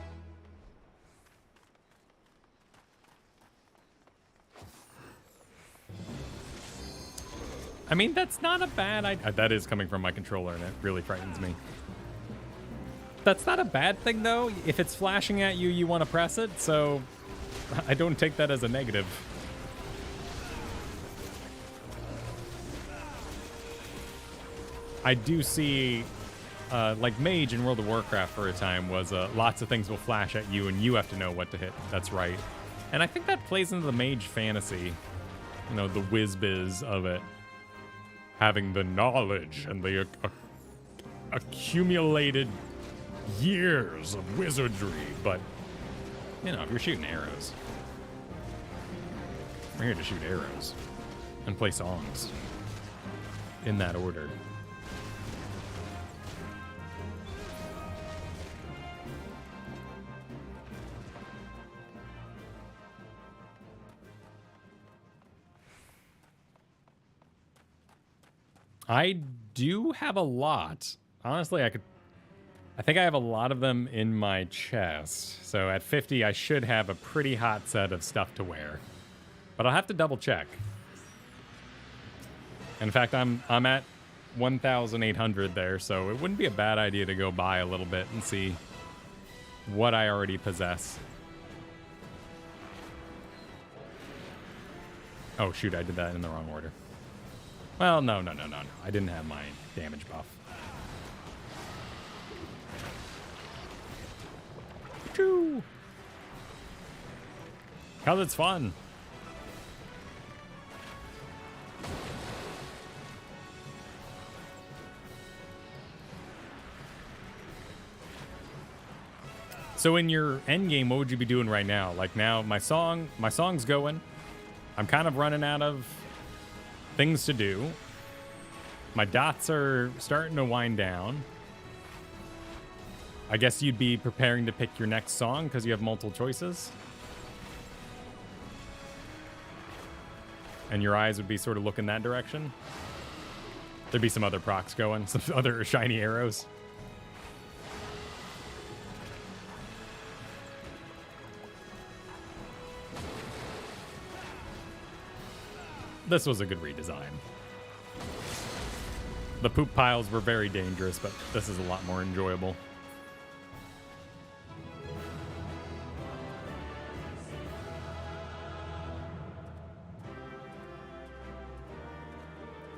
I mean, that's not a bad idea. That is coming from my controller, and it really frightens me. That's not a bad thing, though. If it's flashing at you, you want to press it, so I don't take that as a negative. I do see, like Mage in World of Warcraft for a time was lots of things will flash at you, and you have to know what to hit. That's right. And I think that plays into the Mage fantasy, you know, the whiz-biz of it. Having the knowledge and the accumulated years of wizardry, but, you know, if you're shooting arrows, we're here to shoot arrows and play songs in that order. I do have a lot. Honestly, I think I have a lot of them in my chest. So at 50, I should have a pretty hot set of stuff to wear. But I'll have to double check. In fact, I'm at 1,800 there, so it wouldn't be a bad idea to go buy a little bit and see what I already possess. Oh shoot, I did that in the wrong order. Well, no. I didn't have my damage buff. Choo! 'Cause it's fun. So in your end game, what would you be doing right now? Like now, my song's going. I'm kind of running out of things to do. My dots are starting to wind down. I guess you'd be preparing to pick your next song because you have multiple choices. And your eyes would be sort of looking that direction. There'd be some other procs going, some other shiny arrows. This was a good redesign. The poop piles were very dangerous, but this is a lot more enjoyable.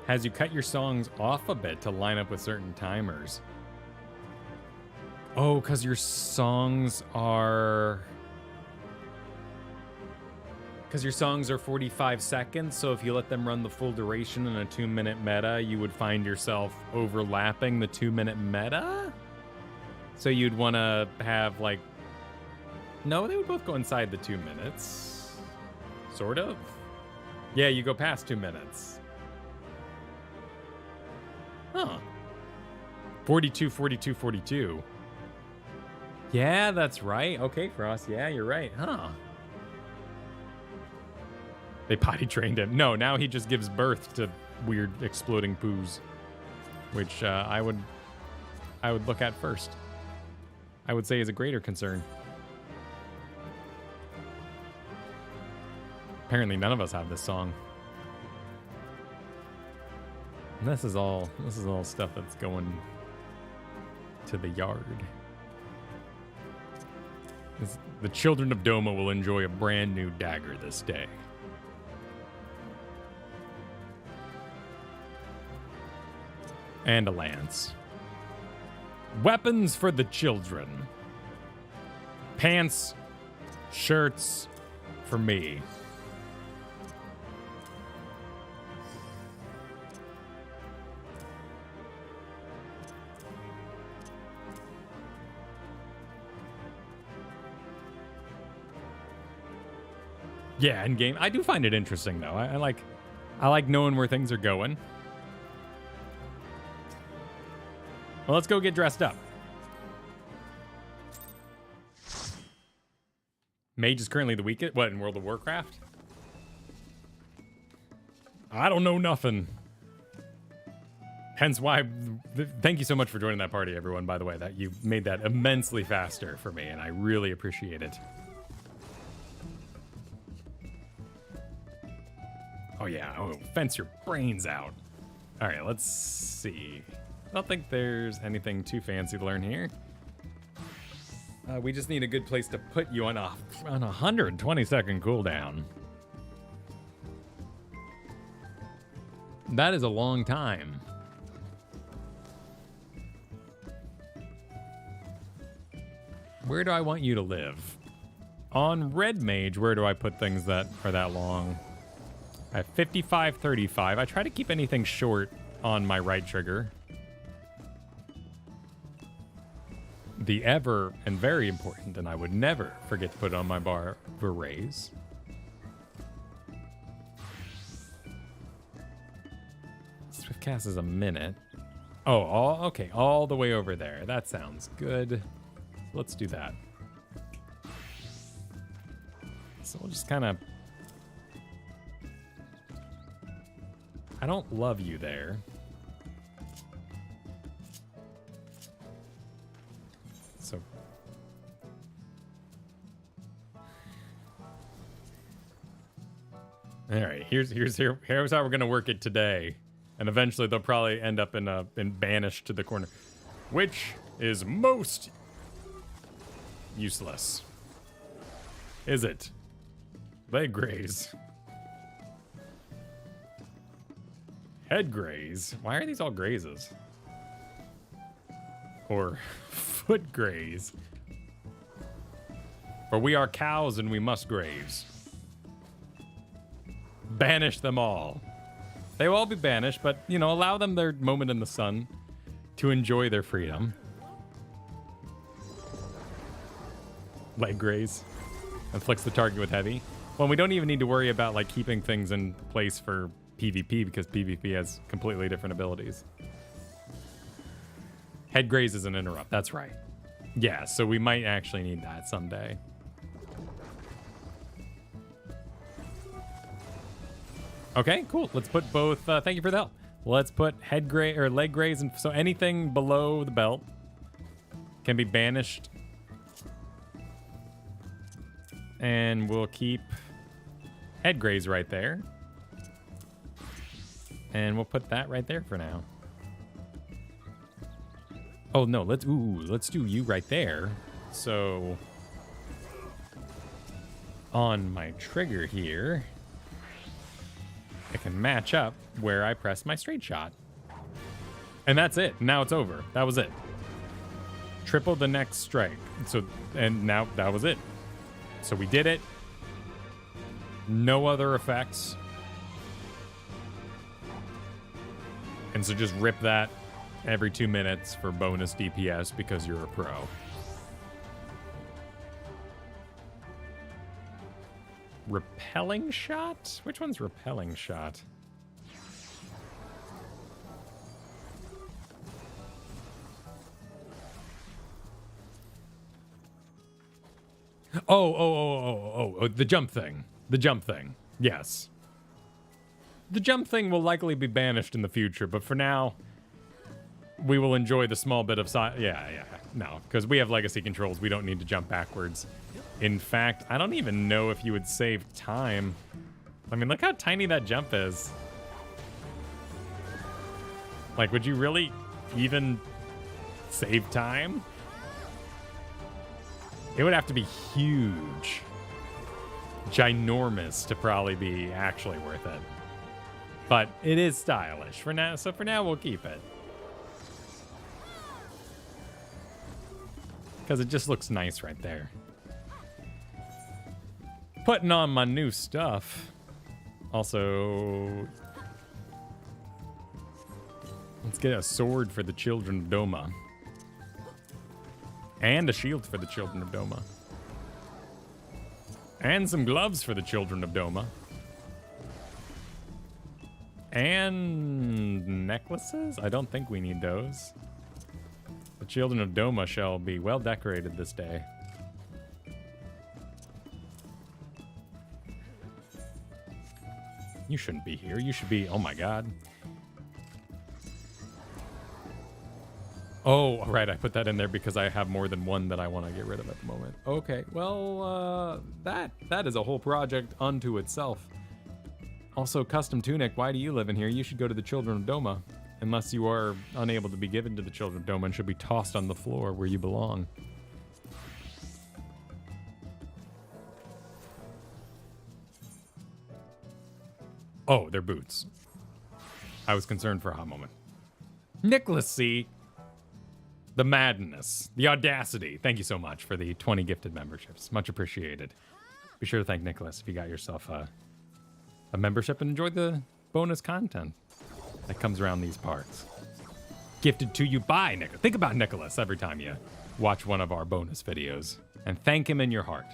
Has you cut your songs off a bit to line up with certain timers? Oh, because your songs are... Because your songs are 45 seconds, so if you let them run the full duration in a 2-minute meta, you would find yourself overlapping the 2-minute meta? So you'd want to have, like... No, they would both go inside the 2 minutes. Sort of. Yeah, you go past 2 minutes. Huh. 42, 42, 42. Yeah, that's right. Okay, Frost. Yeah, you're right. Huh. They potty trained him. No, now he just gives birth to weird exploding poos, which I would look at first. I would say is a greater concern. Apparently, none of us have this song. And this is all stuff that's going to the yard. The children of Doma will enjoy a brand new dagger this day. And a lance. Weapons for the children. Pants, shirts for me. Yeah, in game. I do find it interesting though. I like knowing where things are going. Well, let's go get dressed up. Mage is currently the weakest. What, in World of Warcraft? I don't know nothing. Hence why, thank you so much for joining that party, everyone, by the way. That you made that immensely faster for me, and I really appreciate it. Oh yeah, oh, fence your brains out. All right, let's see. I don't think there's anything too fancy to learn here. We just need a good place to put you on a 120-second cooldown. That is a long time. Where do I want you to live? On Red Mage, where do I put things that are that long? I have 55, 35. I try to keep anything short on my right trigger. The ever and very important, and I would never forget to put on my bar, berets. Swift cast is a minute. Oh, okay, all the way over there. That sounds good. Let's do that. So we'll just kind of... I don't love you there. So... Alright, here's how we're gonna work it today. And eventually they'll probably end up in banished to the corner. Which is most useless. Is it? Leg graze. Head graze? Why are these all grazes? Or foot graze. For we are cows and we must graze. Banish them all. They will all be banished, but, you know, allow them their moment in the sun to enjoy their freedom. Leg graze. Inflicts the target with heavy. Well, we don't even need to worry about, like, keeping things in place for PvP because PvP has completely different abilities. Head graze is an interrupt. That's right. Yeah, so we might actually need that someday. Okay, cool. Let's put both. Thank you for the help. Let's put head graze or leg graze, and so anything below the belt can be banished. And we'll keep head graze right there. And we'll put that right there for now. Oh no, let's do you right there. So on my trigger here, I can match up where I press my straight shot. And that's it. Now it's over. That was it. Triple the next strike. So, and now that was it. So we did it. No other effects. And so just rip that every 2 minutes for bonus DPS because you're a pro. Repelling shot? Which one's repelling shot? Oh, the jump thing. The jump thing. Yes. The jump thing will likely be banished in the future, but for now, we will enjoy the small bit of side. Yeah. No, because we have legacy controls. We don't need to jump backwards. In fact, I don't even know if you would save time. I mean, look how tiny that jump is. Like, would you really even Save time? It would have to be huge. Ginormous to probably be actually worth it. But it is stylish for now, so for now we'll keep it. Because it just looks nice right there. Putting on my new stuff. Also, let's get a sword for the children of Doma. And a shield for the children of Doma. And some gloves for the children of Doma. And necklaces? I don't think we need those. The children of Doma shall be well decorated this day. You shouldn't be here. You should be... Oh my god. Oh, right. I put that in there because I have more than one that I want to get rid of at the moment. Okay. Well, that is a whole project unto itself. Also, custom tunic. Why do you live in here? You should go to the children of Doma. Unless you are unable to be given to the children of Doma and should be tossed on the floor where you belong. Oh, they're boots. I was concerned for a hot moment. Nicholas C. The madness. The audacity. Thank you so much for the 20 gifted memberships. Much appreciated. Be sure to thank Nicholas if you got yourself a membership and enjoy the bonus content that comes around these parts. Gifted to you by Nicholas. Think about Nicholas every time you watch one of our bonus videos and thank him in your heart.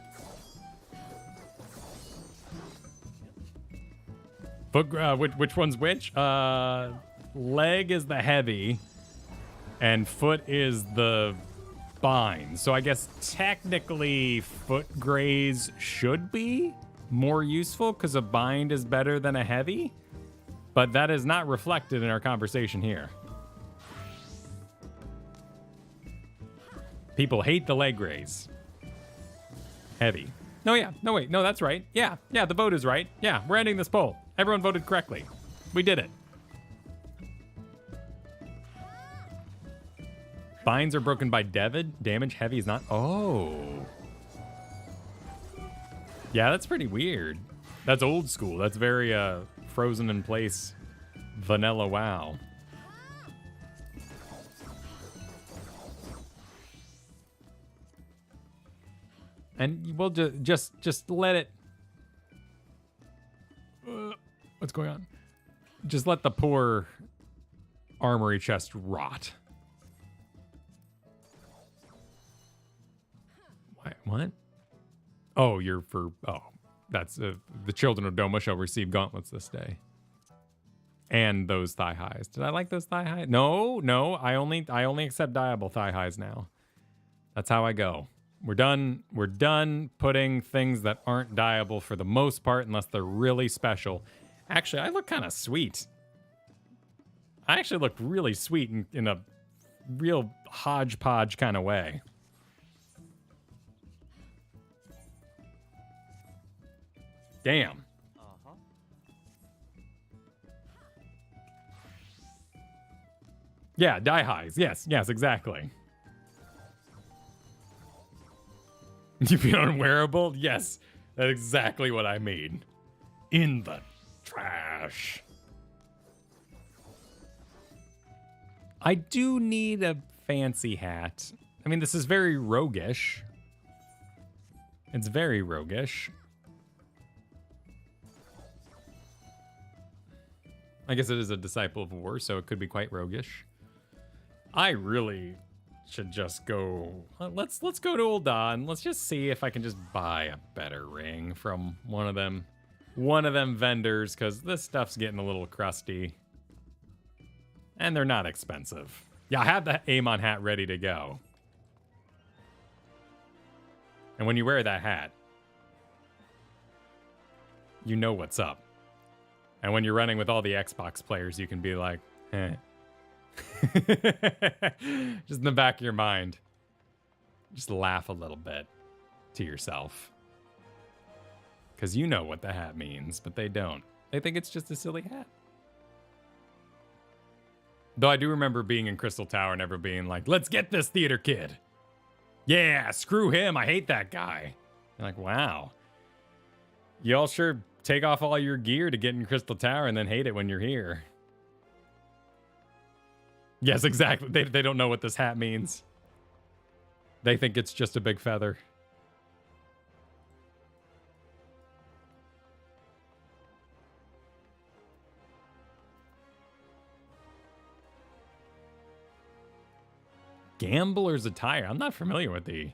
Which one's which? Leg is the heavy, and foot is the bind. So I guess technically foot graze should be more useful because a bind is better than a heavy, but that is not reflected in our conversation here. People hate the leg raise. Heavy. No, yeah. No, wait. No, that's right. Yeah. Yeah, the vote is right. Yeah, we're ending this poll. Everyone voted correctly. We did it. Binds are broken by damage. Heavy is not. Oh. Yeah, that's pretty weird. That's old school. That's very frozen in place vanilla WoW. And we'll just let it... what's going on? Just let the poor armory chest rot. What? Oh, you're for... Oh, that's... the children of Doma shall receive gauntlets this day. And those thigh highs. Did I like those thigh highs? No. I only accept dyeable thigh highs now. That's how I go. We're done putting things that aren't dyeable for the most part, unless they're really special. Actually, I look kind of sweet. I actually look really sweet in a real hodgepodge kind of way. Damn. Yeah, dye highs. Yes, exactly. You feel unwearable? Yes, that's exactly what I mean. In the trash. I do need a fancy hat. I mean, this is very roguish. It's very roguish. I guess it is a disciple of war, so it could be quite roguish. I really should just go... Let's go to Ul'dah. Let's just see if I can just buy a better ring from one of them vendors, because this stuff's getting a little crusty. And they're not expensive. Yeah, I have the Amon hat ready to go. And when you wear that hat, you know what's up. And when you're running with all the Xbox players, you can be like, eh. Just in the back of your mind, just laugh a little bit to yourself. Because you know what the hat means, but they don't. They think it's just a silly hat. Though I do remember being in Crystal Tower and ever being like, let's get this theater kid. Yeah, screw him. I hate that guy. You're like, wow. Y'all sure take off all your gear to get in Crystal Tower and then hate it when you're here. Yes, exactly. They don't know what this hat means. They think it's just a big feather. Gambler's attire. I'm not familiar with the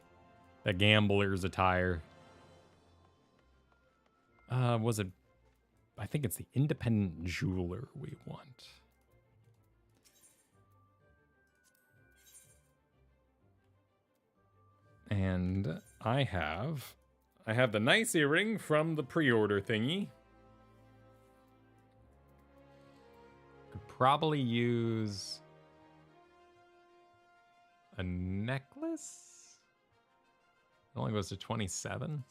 gambler's attire. Was it? I think it's the independent jeweler we want. And I have the nice earring from the pre-order thingy. Could probably use a necklace. It only goes to 27.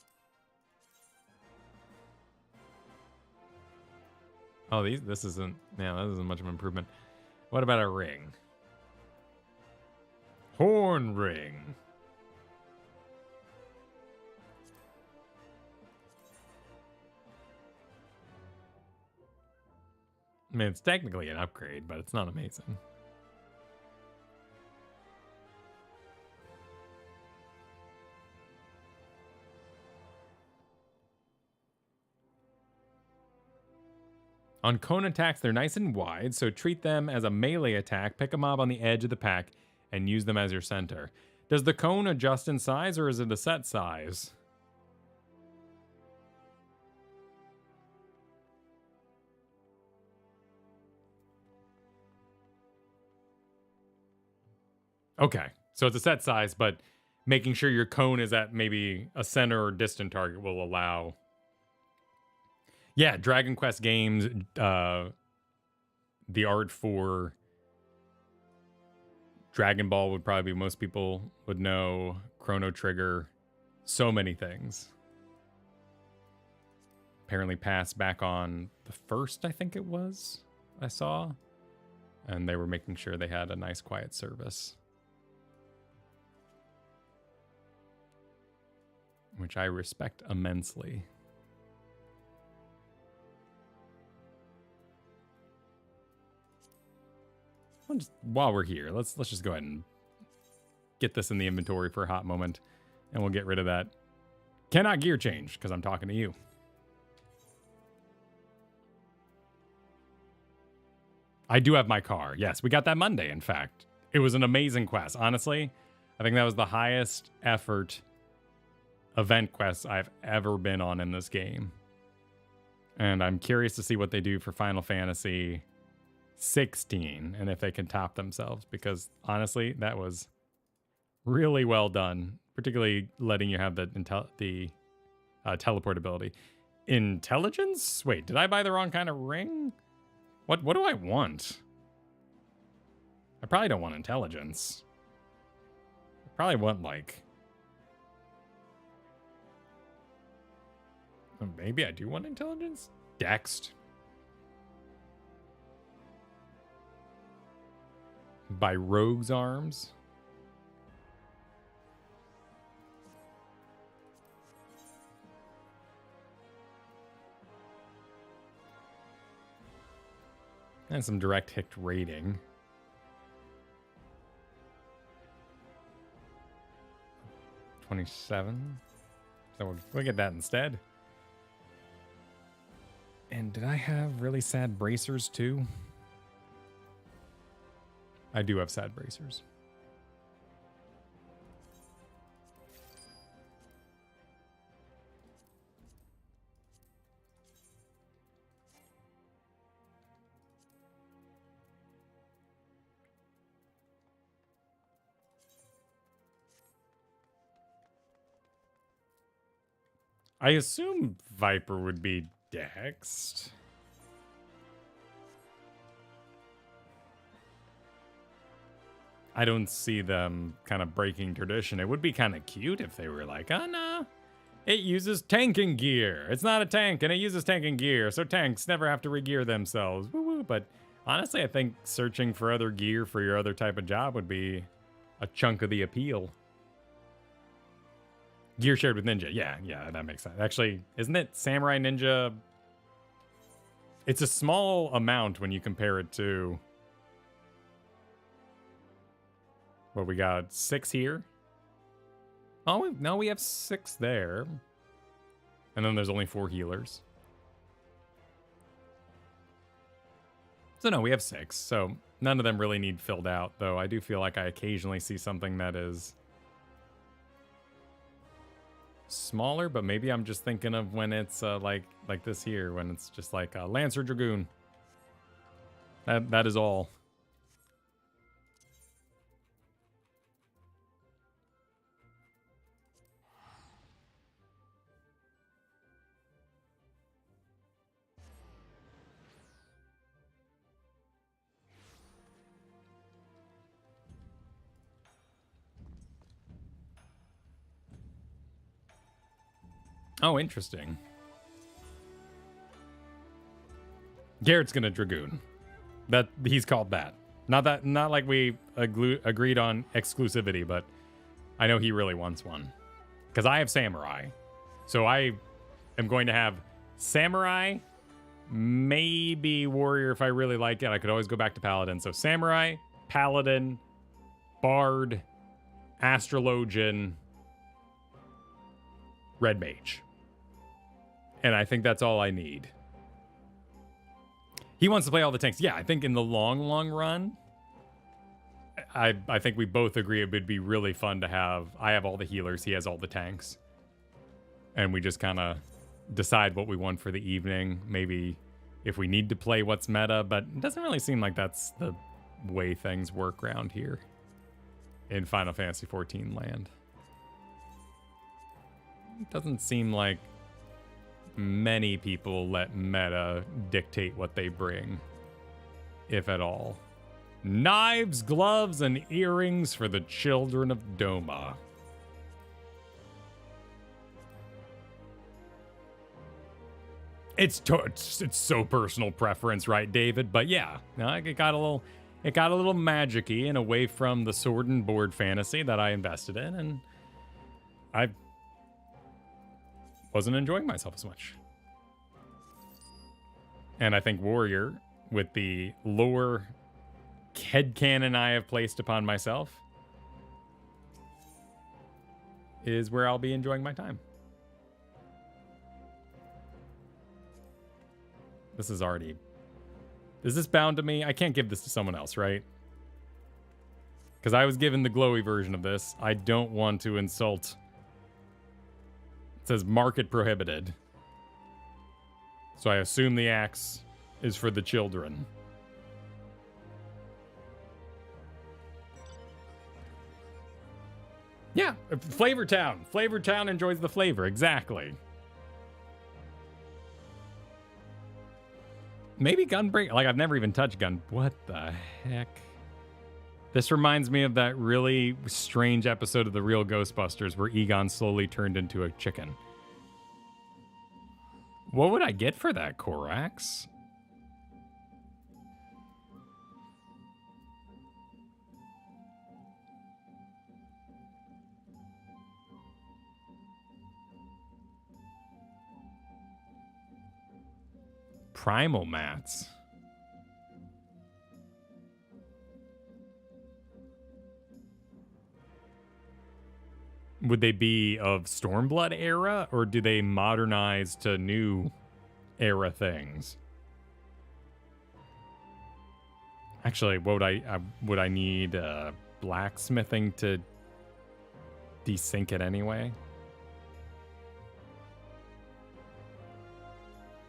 Oh, this isn't, man, that isn't much of an improvement. What about a ring? Horn ring. I mean, it's technically an upgrade, but it's not amazing. On cone attacks, they're nice and wide, so treat them as a melee attack, pick a mob on the edge of the pack, and use them as your center. Does the cone adjust in size, or is it a set size? Okay, so it's a set size, but making sure your cone is at maybe a center or distant target will allow... Yeah, Dragon Quest games, the art for Dragon Ball would probably be, most people would know, Chrono Trigger, so many things. Apparently passed back on the first, I think it was, I saw. And they were making sure they had a nice quiet service. Which I respect immensely. While we're here, let's just go ahead and get this in the inventory for a hot moment, and we'll get rid of that. Cannot gear change, because I'm talking to you. I do have my car. Yes, we got that Monday, in fact. It was an amazing quest. Honestly, I think that was the highest effort event quest I've ever been on in this game. And I'm curious to see what they do for Final Fantasy 16 and if they can top themselves, because honestly, that was really well done, particularly letting you have the teleport ability. Intelligence? Wait, did I buy the wrong kind of ring? What do I want? I probably don't want intelligence. I probably want, like... Maybe I do want intelligence? Dext. By Rogue's Arms. And some direct hit rating. $27. So we'll get that instead. And did I have really sad bracers too? I do have sad bracers. I assume Viper would be Dexed. I don't see them kind of breaking tradition. It would be kind of cute if they were like, oh no, it uses tanking gear. It's not a tank and it uses tanking gear, so tanks never have to regear themselves. Woo woo. But Honestly, I think searching for other gear for your other type of job would be a chunk of the appeal. Gear shared with ninja. Yeah, that makes sense. Actually, isn't it samurai ninja? It's a small amount when you compare it to what we got. 6 here. Oh, no, we have 6 there. And then there's only 4 healers. So no, we have 6. So none of them really need filled out, though I do feel like I occasionally see something that is smaller, but maybe I'm just thinking of when it's like this here, when it's just like a Lancer Dragoon. That is all. Oh, interesting. Garrett's gonna Dragoon. That he's called that. Not like we agreed on exclusivity, but I know he really wants one. Because I have Samurai. So I am going to have Samurai, maybe Warrior if I really like it. I could always go back to Paladin. So Samurai, Paladin, Bard, Astrologian, Red Mage. And I think that's all I need. He wants to play all the tanks. Yeah, I think in the long run, I think we both agree it would be really fun to have. I have all the healers. He has all the tanks. And we just kind of decide what we want for the evening. Maybe if we need to play what's meta, but it doesn't really seem like that's the way things work around here in Final Fantasy XIV land. It doesn't seem like many people let meta dictate what they bring, if at all. Knives, gloves, and earrings for the children of Doma. It's so personal preference, right, David? But yeah, no, it got a little magic-y and away from the sword and board fantasy that I invested in, and I wasn't enjoying myself as much. And I think Warrior, with the lore headcanon I have placed upon myself, is where I'll be enjoying my time. This is already... Is this bound to me? I can't give this to someone else, right? Because I was given the glowy version of this. I don't want to insult... It says market prohibited. So I assume the axe is for the children. Yeah, Flavor Town. Flavor Town enjoys the flavor, exactly. Maybe Gunbreak. Like, I've never even touched Gun. What the heck? This reminds me of that really strange episode of The Real Ghostbusters where Egon slowly turned into a chicken. What would I get for that, Corax? Primal mats. Would they be of Stormblood era, or do they modernize to new era things? Actually, would I need blacksmithing to desync it anyway?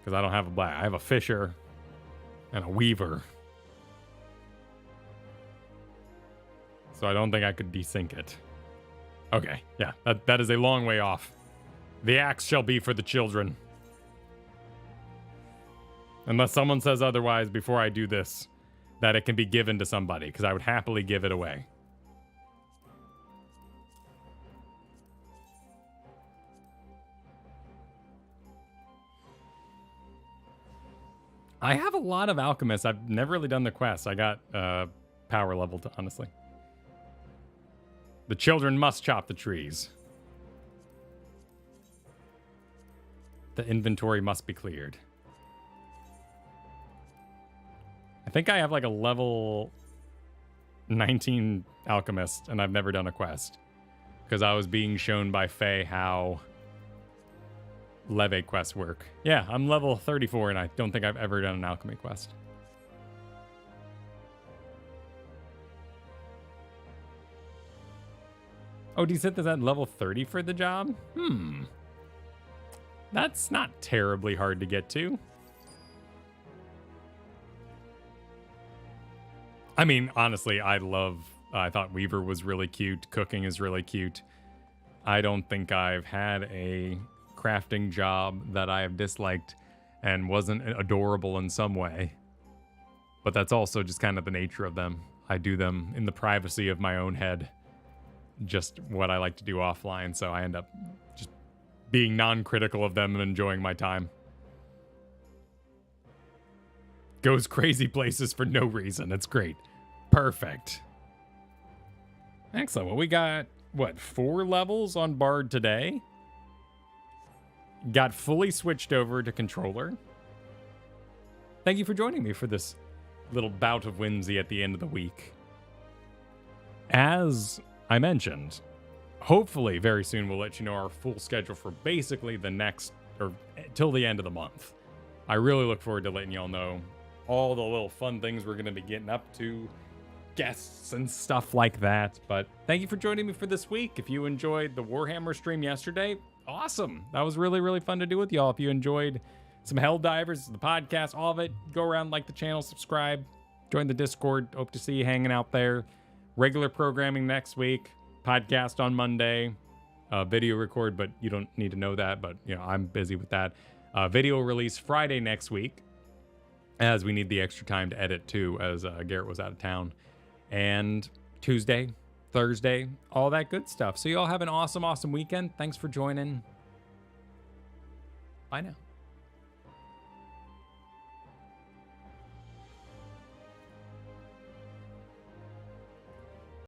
Because I don't have a black. I have a fisher and a weaver. So I don't think I could desync it. Okay, yeah, that is a long way off. The axe shall be for the children. Unless someone says otherwise before I do this, that it can be given to somebody, because I would happily give it away. I have a lot of alchemists. I've never really done the quest. I got power level to, honestly. The children must chop the trees. The inventory must be cleared. I think I have like a level 19 alchemist, and I've never done a quest. Because I was being shown by Faye how leve quests work. Yeah, I'm level 34, and I don't think I've ever done an alchemy quest. Oh, do you set this at level 30 for the job? That's not terribly hard to get to. I mean, honestly, I thought Weaver was really cute. Cooking is really cute. I don't think I've had a crafting job that I have disliked and wasn't adorable in some way. But that's also just kind of the nature of them. I do them in the privacy of my own head. Just what I like to do offline, so I end up just being non-critical of them and enjoying my time. Goes crazy places for no reason. It's great. Perfect. Excellent. Well, we got, what, 4 levels on Bard today? Got fully switched over to controller. Thank you for joining me for this little bout of whimsy at the end of the week. As I mentioned, hopefully very soon we'll let you know our full schedule for basically the next, or till the end of the month. I really look forward to letting y'all know all the little fun things we're going to be getting up to, guests and stuff like that. But thank you for joining me for this week. If you enjoyed the Warhammer stream yesterday, awesome. That was really, really fun to do with y'all. If you enjoyed some Helldivers, the podcast, all of it, go around, like the channel, subscribe, join the Discord. Hope to see you hanging out there. Regular programming next week, podcast on Monday, video record, but you don't need to know that, but you know, I'm busy with that. Video release Friday next week, as we need the extra time to edit too, as Garrett was out of town. And Tuesday, Thursday, all that good stuff. So you all have an awesome, awesome weekend. Thanks for joining. Bye now.